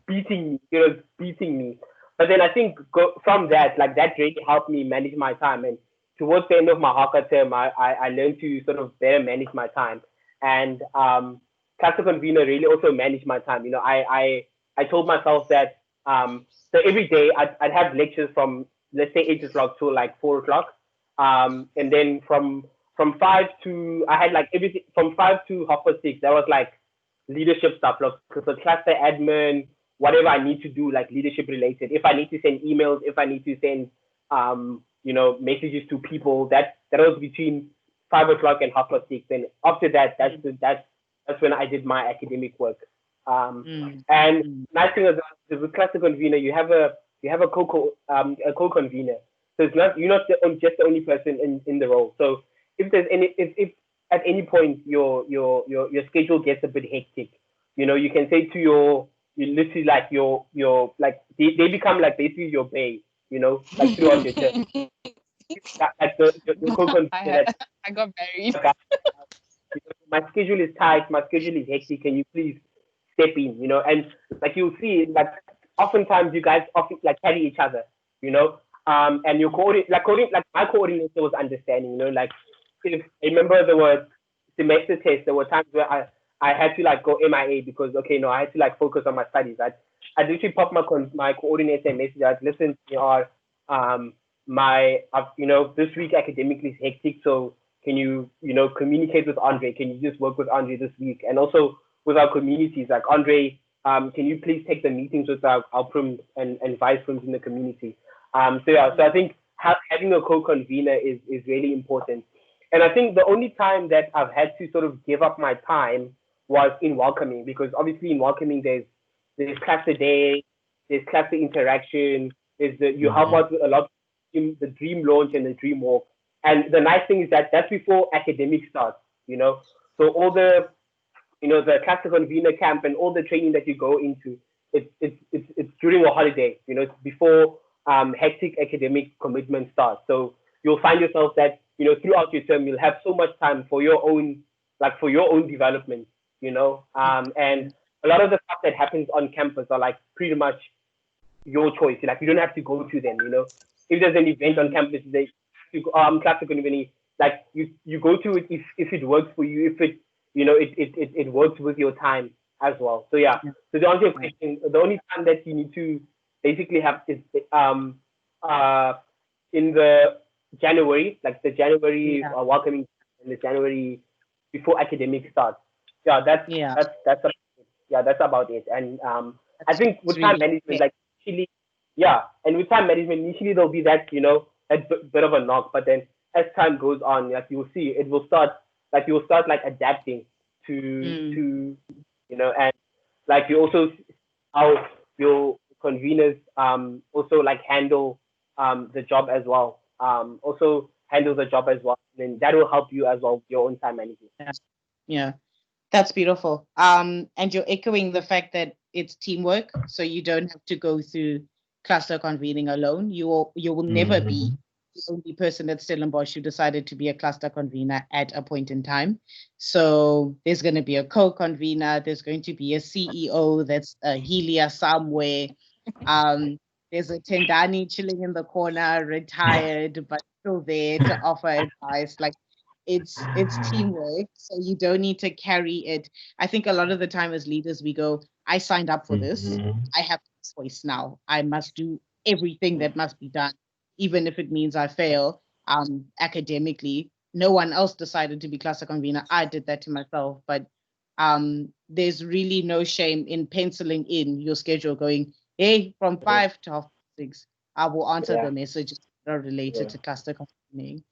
beating me. It was beating me. But then I think from that, like that really helped me manage my time. And towards the end of my hawker term, I learned to sort of better manage my time. And cluster convener really also managed my time. You know, I told myself that so every day I'd have lectures from, let's say, 8 o'clock to like 4 o'clock. And then from 5 to, I had like everything from 5 to 6:30. That was like leadership stuff, like so cluster admin, whatever I need to do, like leadership related. If I need to send emails, if I need to send you know, messages to people, that was between 5 o'clock and 6:30. And after that, that's when I did my academic work. And nice thing is with cluster convener, you have a co-convener. So it's not, you're not just the only person in the role. So if there's if at any point your schedule gets a bit hectic, you know, you can say to you literally like your like they become like basically your bae, you know, like throughout your term. Like the co-convener. I got married. My schedule is tight, my schedule is hectic, can you please step in, you know? And like you'll see, like oftentimes you guys often like carry each other, you know? And your like my coordinator was understanding, you know, like if I remember there were semester tests, there were times where I had to like go MIA because I had to like focus on my studies. I literally pop my coordinator a message. I'd listen to this week academically is hectic, so can you communicate with Andre? Can you just work with Andre this week? And also with our communities, like Andre, can you please take the meetings with our prims and vice prims in the community? So I think having a co-convener is really important. And I think the only time that I've had to sort of give up my time was in welcoming, because obviously in welcoming there's cluster day, there's cluster interaction, you help out with a lot of the dream launch and the dream walk. And the nice thing is that that's before academic starts, you know. So all the the cluster convener camp and all the training that you go into, it's during a holiday, you know, it's before hectic academic commitment starts. So you'll find yourself that, you know, throughout your term, you'll have so much time for your own development, you know. And a lot of the stuff that happens on campus are like pretty much your choice. Like you don't have to go to them, you know. If there's an event on campus, cluster convener, like you go to it if it works for you, if it works with your time as well. So yeah. So to answer your question, the only time that you need to basically have is in the January, like the January welcoming in the January before academic starts. Yeah, that's about it. And I think with time management, like initially, and with time management, initially there'll be that, you know, that bit of a knock, but then as time goes on, like you'll see, you'll start like adapting to you know, and like you also how your conveners also like handle the job as well. And that will help you as well with your own time management. Yeah, that's beautiful. And you're echoing the fact that it's teamwork, so you don't have to go through cluster convening alone. You will never be the only person at Stellenbosch who decided to be a cluster convener at a point in time. So there's going to be a co-convener, there's going to be a CEO that's a Helia somewhere. There's a Tendani chilling in the corner, retired, but still there to offer advice. Like it's teamwork, so you don't need to carry it. I think a lot of the time as leaders, we go, I signed up for this. I have a choice now. I must do everything that must be done, even if it means I fail academically. No one else decided to be cluster convener. I did that to myself. But there's really no shame in penciling in your schedule, going, hey, from 5 to 6, I will answer the messages that are related to cluster convening.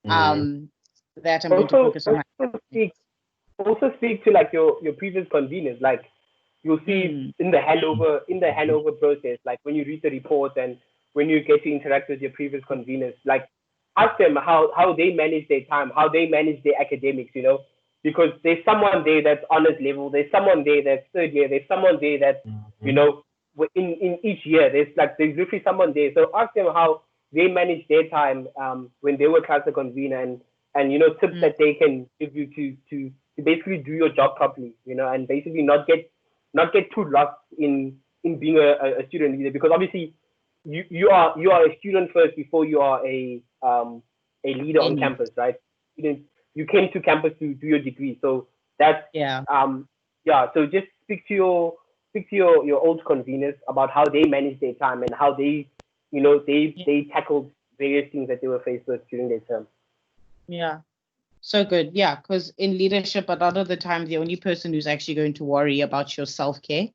That I'm going to focus on. Also speak to like your previous conveners. Like you'll see in the handover process, like when you read the report and when you get to interact with your previous conveners, like ask them how they manage their time, how they manage their academics, you know, because there's someone there that's honors level, there's someone there that's third year, there's someone there that, you know, in each year, there's literally someone there. So ask them how they manage their time when they were cluster convener, and you know, tips that they can give you to basically do your job properly, you know, and basically not get too lost in being a student leader, because obviously you are a student first before you are a leader on campus, right? You came to campus to do your degree, so that's so just speak to your old conveners about how they manage their time and how they, you know, they tackled various things that they were faced with during their term. Yeah. So good. Yeah, because in leadership, a lot of the time, the only person who's actually going to worry about your self-care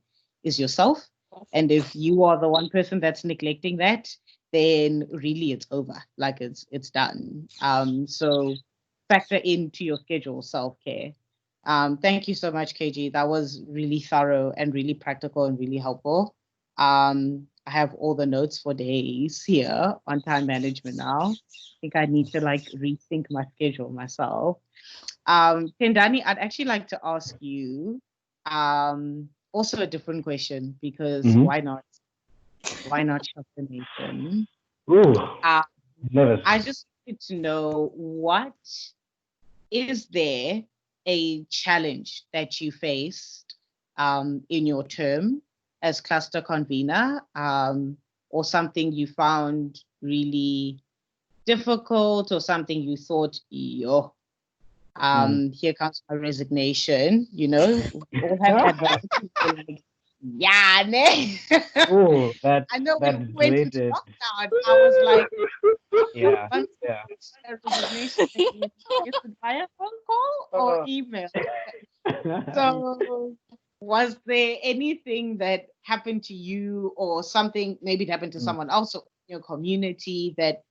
is yourself. And if you are the one person that's neglecting that, then really it's over. Like it's done. So factor into your schedule self-care. Thank you so much, KG. That was really thorough and really practical and really helpful. I have all the notes for days here on time management now. I think I need to like rethink my schedule myself. Tendani, I'd actually like to ask you also a different question, because why not? Why not shop the nation? I just need to know, what is there a challenge that you faced in your term as cluster convener, or something you found really difficult, or something you thought, here comes my resignation, you know? We all have adversity. Like, yeah, ne? I know when we went into lockdown, I was like, resignation, is it via phone call or email? So was there anything that happened to you, or something maybe it happened to someone else in your community that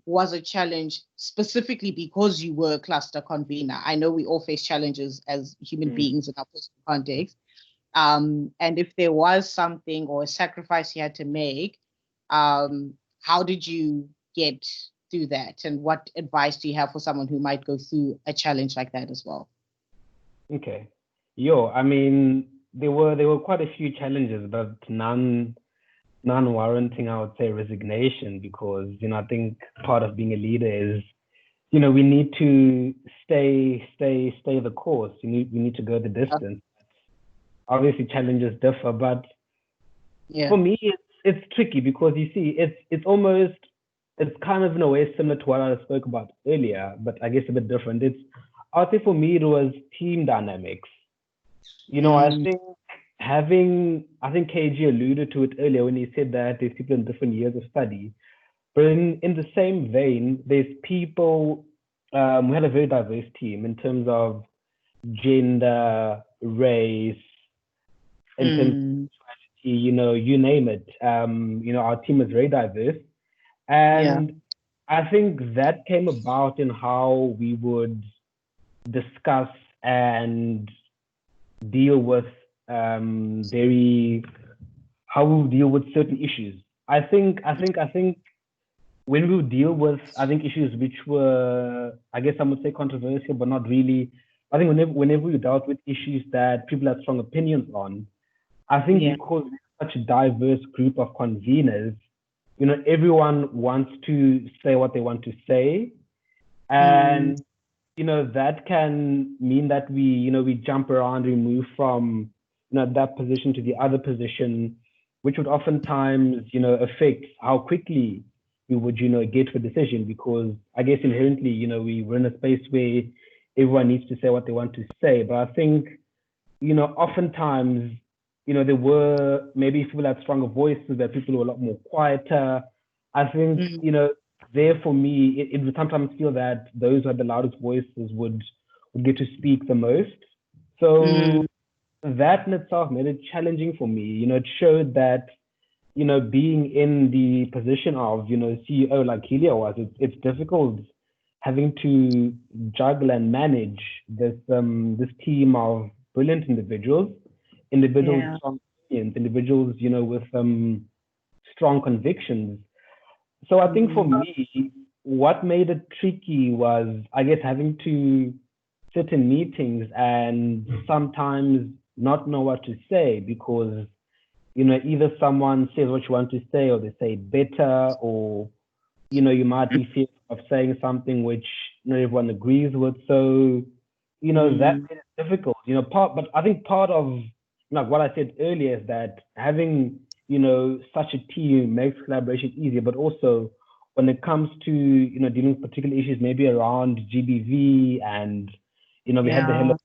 was a challenge specifically because you were a cluster convener? I know we all face challenges as human beings in our personal context. And if there was something or a sacrifice you had to make, how did you get through that? And what advice do you have for someone who might go through a challenge like that as well? Okay. I mean, there were quite a few challenges, but none warranting, I would say, resignation, because, you know, I think part of being a leader is, you know, we need to stay the course. We need to go the distance. Obviously, challenges differ, but for me, it's tricky, because you see, it's kind of in a way similar to what I spoke about earlier, but I guess a bit different. I would say for me, it was team dynamics. You know, I think KG alluded to it earlier when he said that there's people in different years of study. But in the same vein, there's people, we had a very diverse team in terms of gender, race, in terms of sexuality, you know, you name it. You know, our team is very diverse. And I think that came about in how we would discuss and deal with how we deal with certain issues. I think when we deal with issues which were, I guess I would say, controversial, but not really. I think whenever we dealt with issues that people had strong opinions on, I think because we're such a diverse group of conveners, you know, everyone wants to say what they want to say, and you know, that can mean that we jump around, we move from, you know, that position to the other position, which would oftentimes, you know, affect how quickly we would, you know, get to a decision, because I guess inherently, you know, we're in a space where everyone needs to say what they want to say. But I think, you know, oftentimes, you know, there were maybe people that had stronger voices, that people were a lot more quieter. I think, you know, there for me, it would sometimes feel that those who had the loudest voices would get to speak the most. So that in itself made it challenging for me. You know, it showed that, you know, being in the position of, you know, CEO like Helia was, it's difficult having to juggle and manage this team of brilliant individuals with strong opinions, individuals, you know, with strong convictions. So I think for me, what made it tricky was, I guess, having to sit in meetings and sometimes not know what to say because, either someone says what you want to say or they say better, or, you might be fearful of saying something which not everyone agrees with. So, that made it difficult, but I think part of like what I said earlier is that having, such a team makes collaboration easier, but also when it comes to, dealing with particular issues, maybe around GBV and, we had the Helia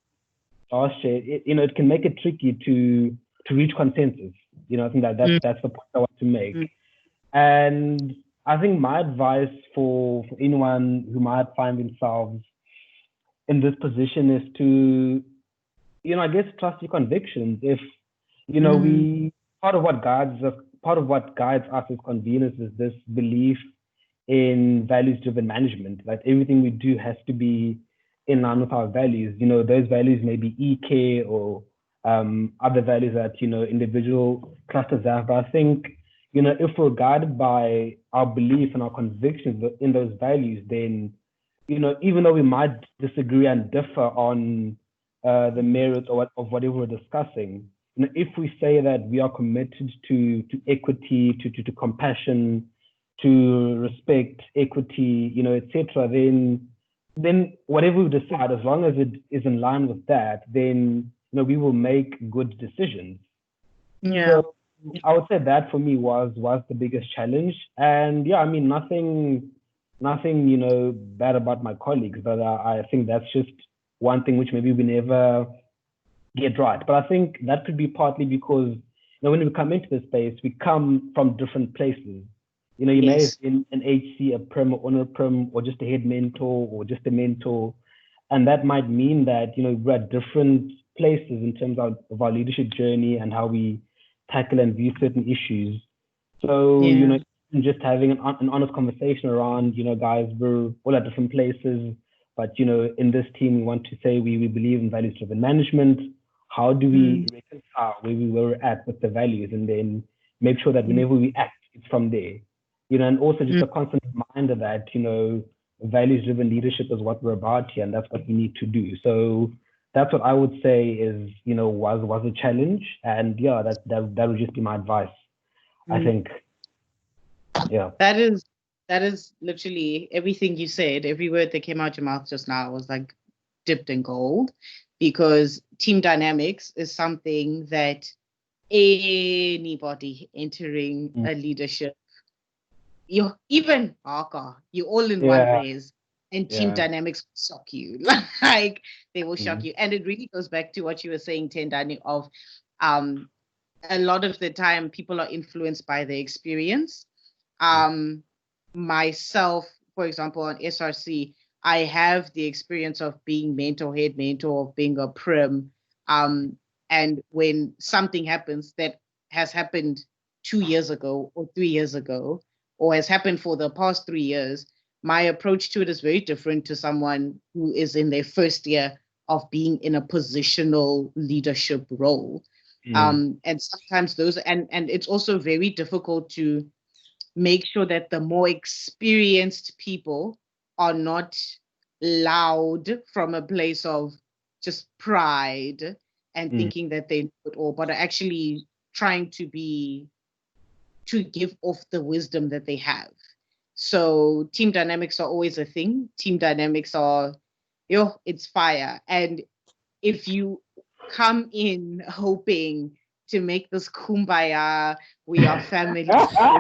last year, it can make it tricky to reach consensus. I think that's the point I want to make. And I think my advice for anyone who might find themselves in this position is to, I guess, trust your convictions. If, part of what guides us as conveners is this belief in values-driven management. Like everything we do has to be in line with our values. Those values may be EK or other values that, individual clusters have. But I think, if we're guided by our belief and our convictions in those values, then, even though we might disagree and differ on the merits of whatever we're discussing, if we say that we are committed to equity, to compassion, to respect, equity, etc., then whatever we decide, as long as it is in line with that, then we will make good decisions. Yeah. So I would say that for me was the biggest challenge. And yeah, I mean, nothing, bad about my colleagues, but I think that's just one thing which maybe we never get right. But I think that could be partly because, when we come into the space, we come from different places. You may have been an HC, a prim or honor prim, or just a head mentor, or just a mentor. And that might mean that, we're at different places in terms of our leadership journey and how we tackle and view certain issues. So, just having an honest conversation around, guys, we're all at different places, but, in this team, we want to say we believe in values-driven management. How do we reconcile where we were at with the values, and then make sure that whenever we act, it's from there. And also just a constant reminder that, values-driven leadership is what we're about here, and that's what we need to do. So that's what I would say is, was a challenge. And yeah, that would just be my advice, I think. Yeah. That is literally everything you said. Every word that came out your mouth just now was like dipped in gold, because team dynamics is something that anybody entering a leadership, you're all in one place, and team dynamics will shock you. Like they will shock you. And it really goes back to what you were saying, Tendani, of a lot of the time people are influenced by their experience. Myself, for example, on SRC, I have the experience of being head mentor, of being a prim. And when something happens that has happened 2 years ago or 3 years ago, or has happened for the past 3 years, my approach to it is very different to someone who is in their first year of being in a positional leadership role. And sometimes and it's also very difficult to make sure that the more experienced people are not loud from a place of just pride and thinking that they know it all, but are actually trying to give off the wisdom that they have. So team dynamics are always a thing. Team dynamics are, it's fire. And if you come in hoping to make this kumbaya, we are family. I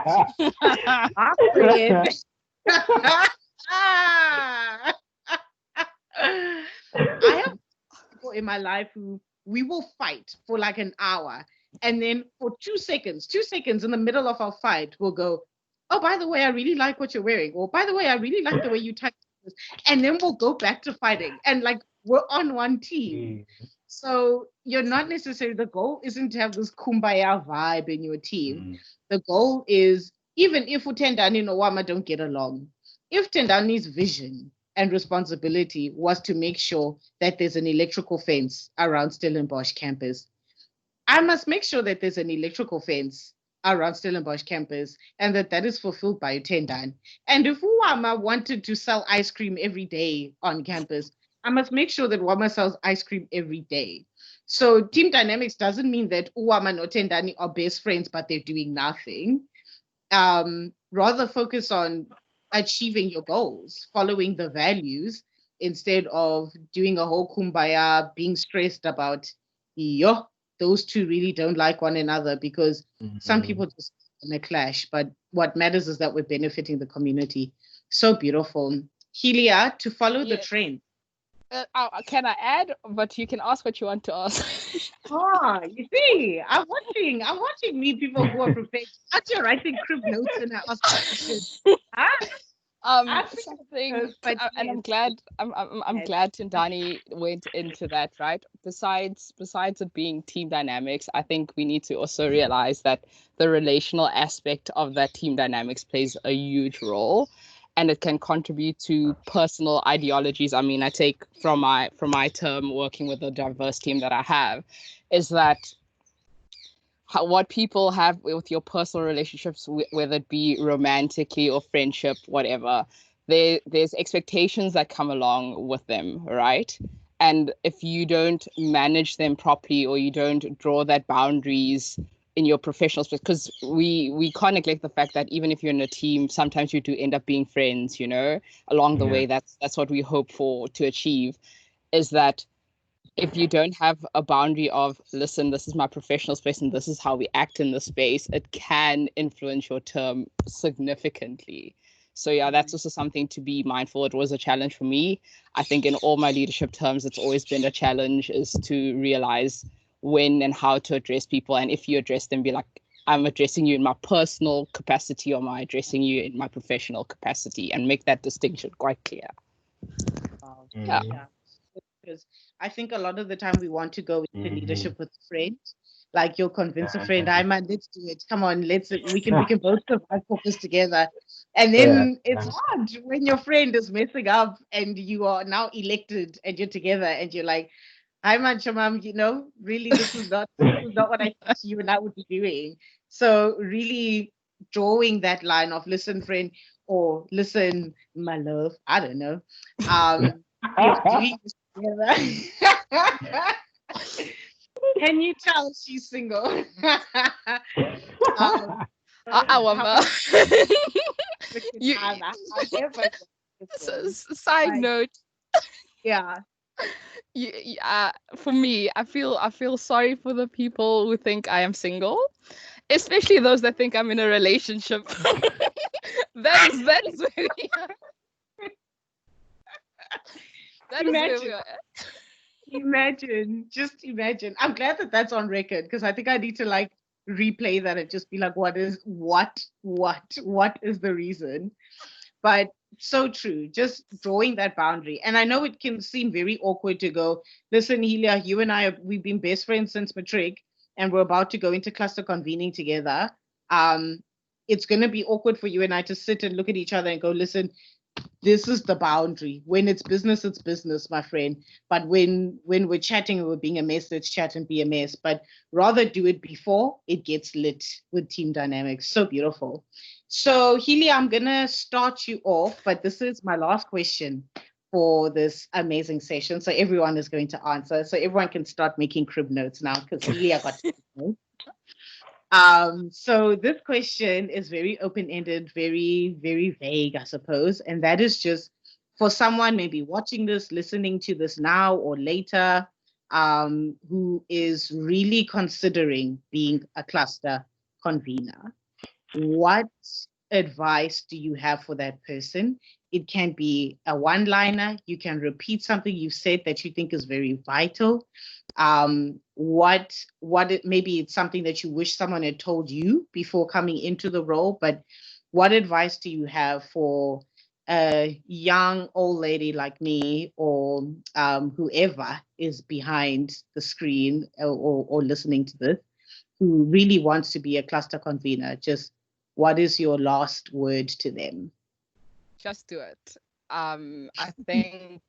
have people in my life who we will fight for like an hour, and then for 2 seconds in the middle of our fight, we'll go, oh, by the way, I really like what you're wearing, or by the way, I really like the way you type this, and then we'll go back to fighting, and like we're on one team. So you're not necessarily, the goal isn't to have this kumbaya vibe in your team. The goal is, even if Tendani and Wama don't get along, if Tendani's vision and responsibility was to make sure that there's an electrical fence around Stellenbosch campus, I must make sure that there's an electrical fence around Stellenbosch campus, and that is fulfilled by Tendani. And if Wama wanted to sell ice cream every day on campus, I must make sure that Wama sells ice cream every day. So team dynamics doesn't mean that Wama and Tendani are best friends, but they're doing nothing. Rather focus on achieving your goals, following the values, instead of doing a whole kumbaya, being stressed about, those two really don't like one another, because some people just in a clash. But what matters is that we're benefiting the community. So beautiful. Helia, to follow the trend. Can I add? But you can ask what you want to ask. You see, I'm watching me people who are prepared. After writing crib notes and I ask questions. Something, and I'm glad Tendani went into that, right? Besides it being team dynamics, I think we need to also realize that the relational aspect of that team dynamics plays a huge role, and it can contribute to personal ideologies. I mean, I take from my term working with the diverse team that I have, is that what people have with your personal relationships, whether it be romantically or friendship, whatever, there's expectations that come along with them, right? And if you don't manage them properly, or you don't draw that boundaries in your professional space, because we can't neglect the fact that even if you're in a team, sometimes you do end up being friends, along the way. That's what we hope for to achieve, is that if you don't have a boundary of, listen, this is my professional space and this is how we act in the space, it can influence your term significantly. So that's also something to be mindful. It was a challenge for me. I think in all my leadership terms, it's always been a challenge, is to realize when and how to address people. And if you address them, be like, I'm addressing you in my personal capacity, or am I addressing you in my professional capacity, and make that distinction quite clear. Yeah. Because I think a lot of the time we want to go into leadership with a friend. Like, you'll convince a friend, I man, let's do it. Come on, we can both survive Caucus together. And then it's hard when your friend is messing up and you are now elected and you're together and you're like, hi man, Shamam, really this is not what I thought you and I would be doing. So really drawing that line of, listen, friend, or listen, my love, I don't know. We're doing this together. Can you tell she's single? Side note. Yeah. For me, I feel sorry for the people who think I am single, especially those that think I'm in a relationship. that is where we are. That is where we are at. Just imagine. I'm glad that that's on record, because I think I need to replay that and just be like, what is the reason? But so true, just drawing that boundary. And I know it can seem very awkward to go, listen, Helia, you and we've been best friends since matric, and we're about to go into cluster convening together. It's going to be awkward for you and I to sit and look at each other and go, listen, this is the boundary. When it's business, my friend. But when we're chatting and we're being a mess, let's chat and be a mess. But rather do it before it gets lit with team dynamics. So beautiful. So Helia, I'm going to start you off, but this is my last question for this amazing session. So everyone is going to answer. So everyone can start making crib notes now, because Helia got to know. So this question is very open-ended, very, very vague, I suppose. And that is just for someone maybe watching this, listening to this now or later, who is really considering being a cluster convener. What advice do you have for that person? It can be a one-liner. You can repeat something you've said that you think is very vital. Maybe it's something that you wish someone had told you before coming into the role, but what advice do you have for a young old lady like me, or whoever is behind the screen or listening to this, who really wants to be a cluster convener? Just what is your last word to them? Just do it. I think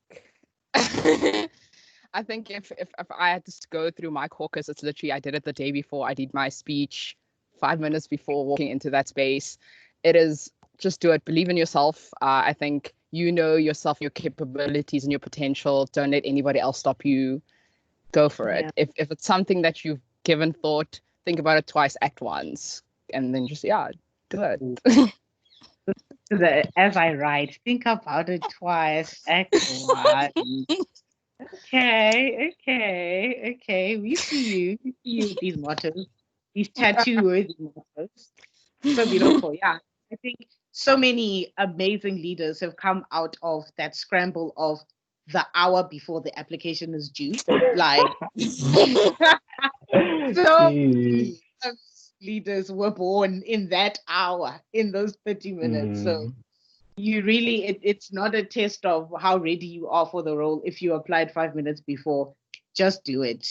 I think if I had to go through my caucus, it's literally, I did it the day before. I did my speech 5 minutes before walking into that space. It is just do it. Believe in yourself. I think you know yourself, your capabilities and your potential. Don't let anybody else stop you. Go for it. If it's something that you've given thought, think about it twice, act once, and then just do it. As I write, think about it twice, act once. Okay. We see you with these mottos, these tattoo-worthy mottos. So beautiful. Yeah, I think so many amazing leaders have come out of that scramble of the hour before the application is due. Like, so many leaders were born in that hour, in those 30 minutes. So you really, it's not a test of how ready you are for the role. If you applied 5 minutes before, just do it.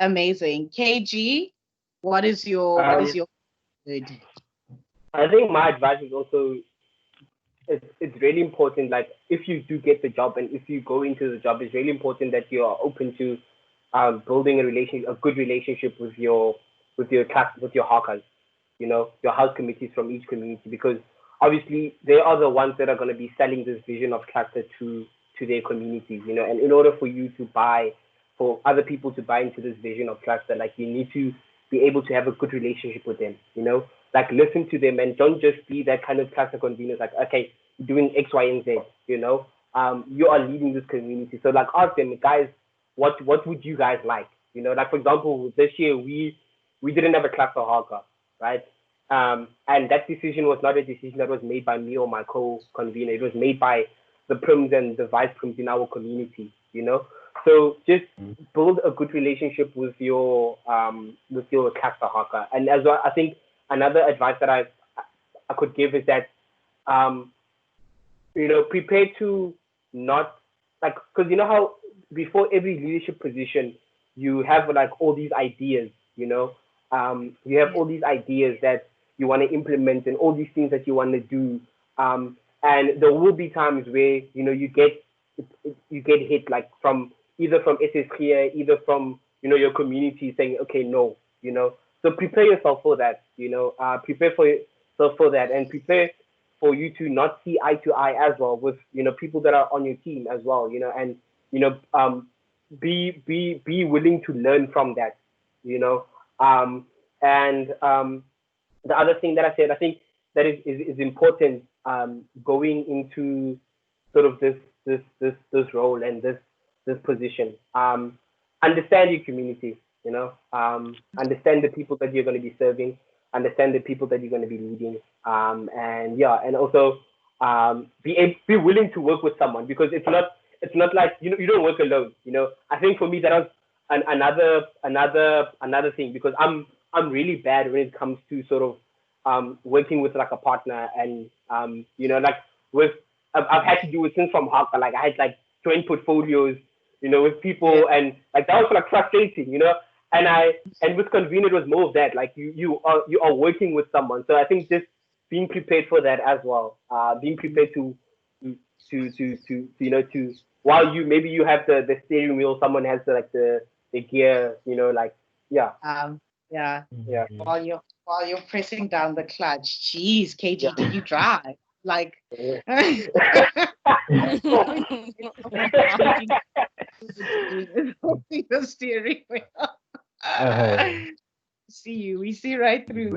Amazing. KG, what is your good? I think my advice is also, it's really important, like if you do get the job and if you go into the job, it's really important that you are open to building a good relationship with your hawkers, your house committees from each community, because obviously they are the ones that are going to be selling this vision of cluster to their communities, and in order for other people to buy into this vision of cluster, like you need to be able to have a good relationship with them, like listen to them and don't just be that kind of cluster convener, like, okay, you're doing X, Y, and Z, you are leading this community. So like ask them, guys, what would you guys like? Like for example, this year we didn't have a cluster hawker, right? And that decision was not a decision that was made by me or my co-convener. It was made by the prims and the vice prims in our community, So just build a good relationship with your cluster hawker. And as well, I think another advice that I could give is that, prepare to not, like, because how before every leadership position, you have like all these ideas, you have all these ideas that you want to implement and all these things that you want to do. And there will be times where, you get hit, like either from SSK, either from, your community saying, okay, no, So prepare yourself for that, prepare for yourself for that, and prepare for you to not see eye to eye as well with, people that are on your team as well, and, be willing to learn from that, and the other thing that I said, I think that is important, going into sort of this role and this position. Understand your community, understand the people that you're going to be serving, understand the people that you're going to be leading, and also be willing to work with someone, because it's not like you don't work alone. I think for me that was another thing, because I'm really bad when it comes to sort of working with like a partner, and like I've had to do it since from Haka. Like I had like 20 portfolios, with people, and like that was like frustrating, and with convenor it was more of that, like you are working with someone. So I think just being prepared for that as well, being prepared to while you have the steering wheel, someone has the gear, While you're pressing down the clutch. Jeez, KG, did you drive? Like, the steering wheel. We see right through.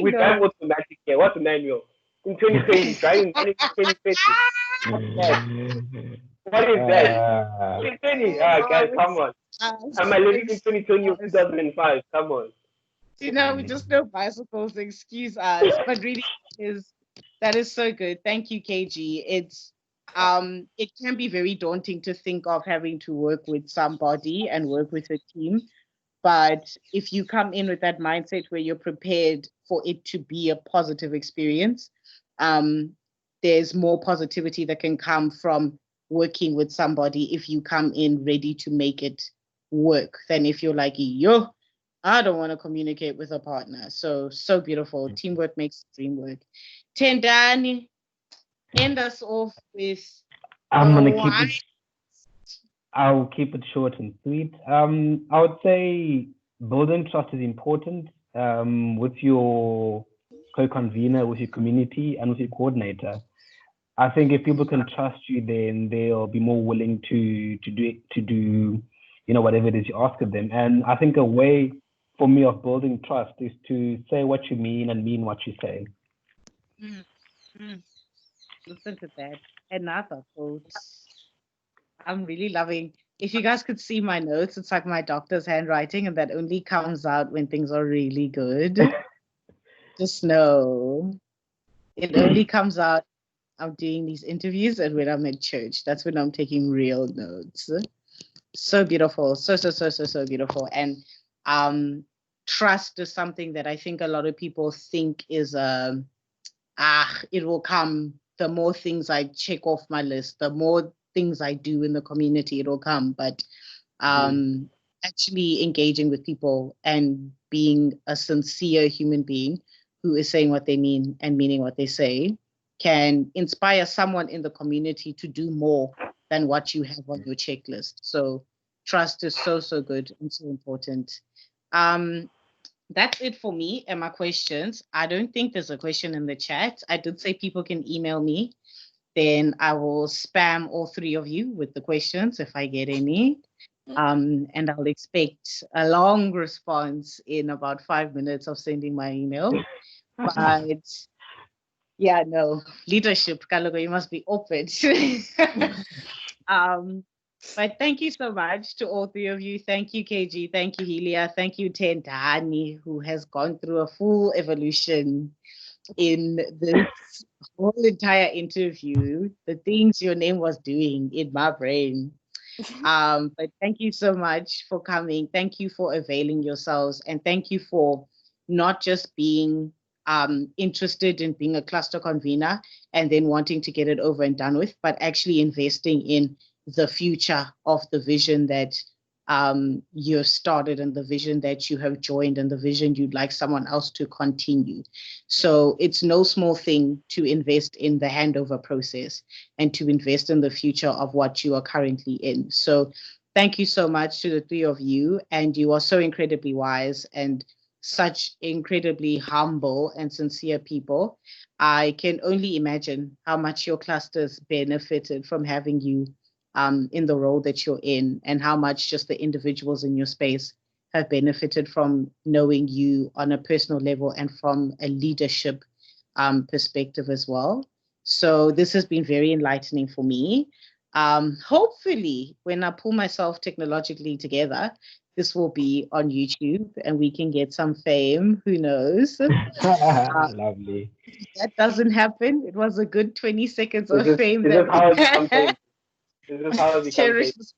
We drive automatic here. What's the manual? In 2020, driving in 2020. What is that? 2020. Guys, come on. Am I living in 2020 or 2005? Come on. We just know bicycles, excuse us, but really that is so good. Thank you, KG. It can be very daunting to think of having to work with somebody and work with a team. But if you come in with that mindset where you're prepared for it to be a positive experience, there's more positivity that can come from working with somebody if you come in ready to make it work, than if you're like, I don't want to communicate with a partner. So beautiful. Teamwork makes the dream work. Tendani, end us off with. I'll keep it short and sweet. I would say building trust is important, with your co-convener, with your community, and with your coordinator. I think if people can trust you, then they'll be more willing to do whatever it is you ask of them. And I think a way for me of building trust is to say what you mean and mean what you say. Listen to that. Another quote. I'm really loving. If you guys could see my notes, it's like my doctor's handwriting, and that only comes out when things are really good. Just know it only comes out. I'm doing these interviews and when I'm at church. That's when I'm taking real notes. So beautiful. So beautiful. And trust is something that I think a lot of people think is it will come. The more things I check off my list, the more things I do in the community, it will come. But actually engaging with people and being a sincere human being who is saying what they mean and meaning what they say can inspire someone in the community to do more than what you have on your checklist. So trust is so good and so important. That's it for me and my questions. I don't think there's a question in the chat. I did say people can email me. Then I will spam all three of you with the questions if I get any. And I'll expect a long response in about 5 minutes of sending my email. But yeah, no, leadership, Kalogo, you must be open. But thank you so much to all three of you. Thank you, KG. Thank you, Helia. Thank you, Tendani, who has gone through a full evolution in this whole entire interview. The things your name was doing in my brain. But thank you so much for coming. Thank you for availing yourselves. And thank you for not just being interested in being a cluster convener and then wanting to get it over and done with, but actually investing in the future of the vision that you've started and the vision that you have joined and the vision you'd like someone else to continue. So it's no small thing to invest in the handover process and to invest in the future of what you are currently in. So thank you so much to the three of you. And you are so incredibly wise and such incredibly humble and sincere people. I can only imagine how much your clusters benefited from having you in the role that you're in, and how much just the individuals in your space have benefited from knowing you on a personal level and from a leadership perspective as well. So this has been very enlightening for me. Hopefully, when I pull myself technologically together, this will be on YouTube and we can get some fame. Who knows? Lovely. That doesn't happen. It was a good 20 seconds of fame. This is how it becomes fame. This is how it becomes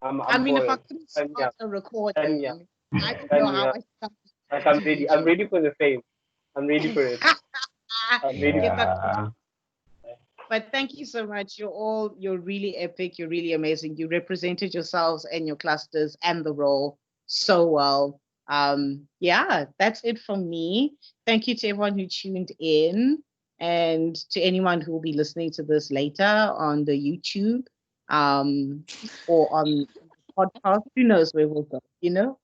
fame. I mean, if I couldn't start a recording, I don't know how I started. Like I'm ready for the fame. I'm ready for it. I'm ready for it. But thank you so much. You're really epic. You're really amazing. You represented yourselves and your clusters and the role so well. Yeah, that's it from me. Thank you to everyone who tuned in and to anyone who will be listening to this later on the YouTube or on podcast. Who knows where we'll go,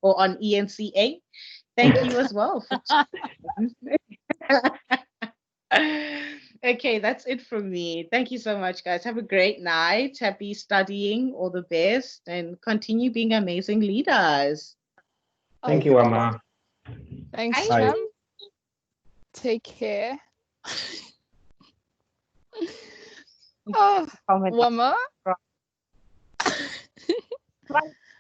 or on ENCA. Thank you as well. Okay, that's it from me. Thank you so much, guys. Have a great night. Happy studying. All the best. And continue being amazing leaders. Thank you, Wama. Thanks, Cham. Take care. Wama.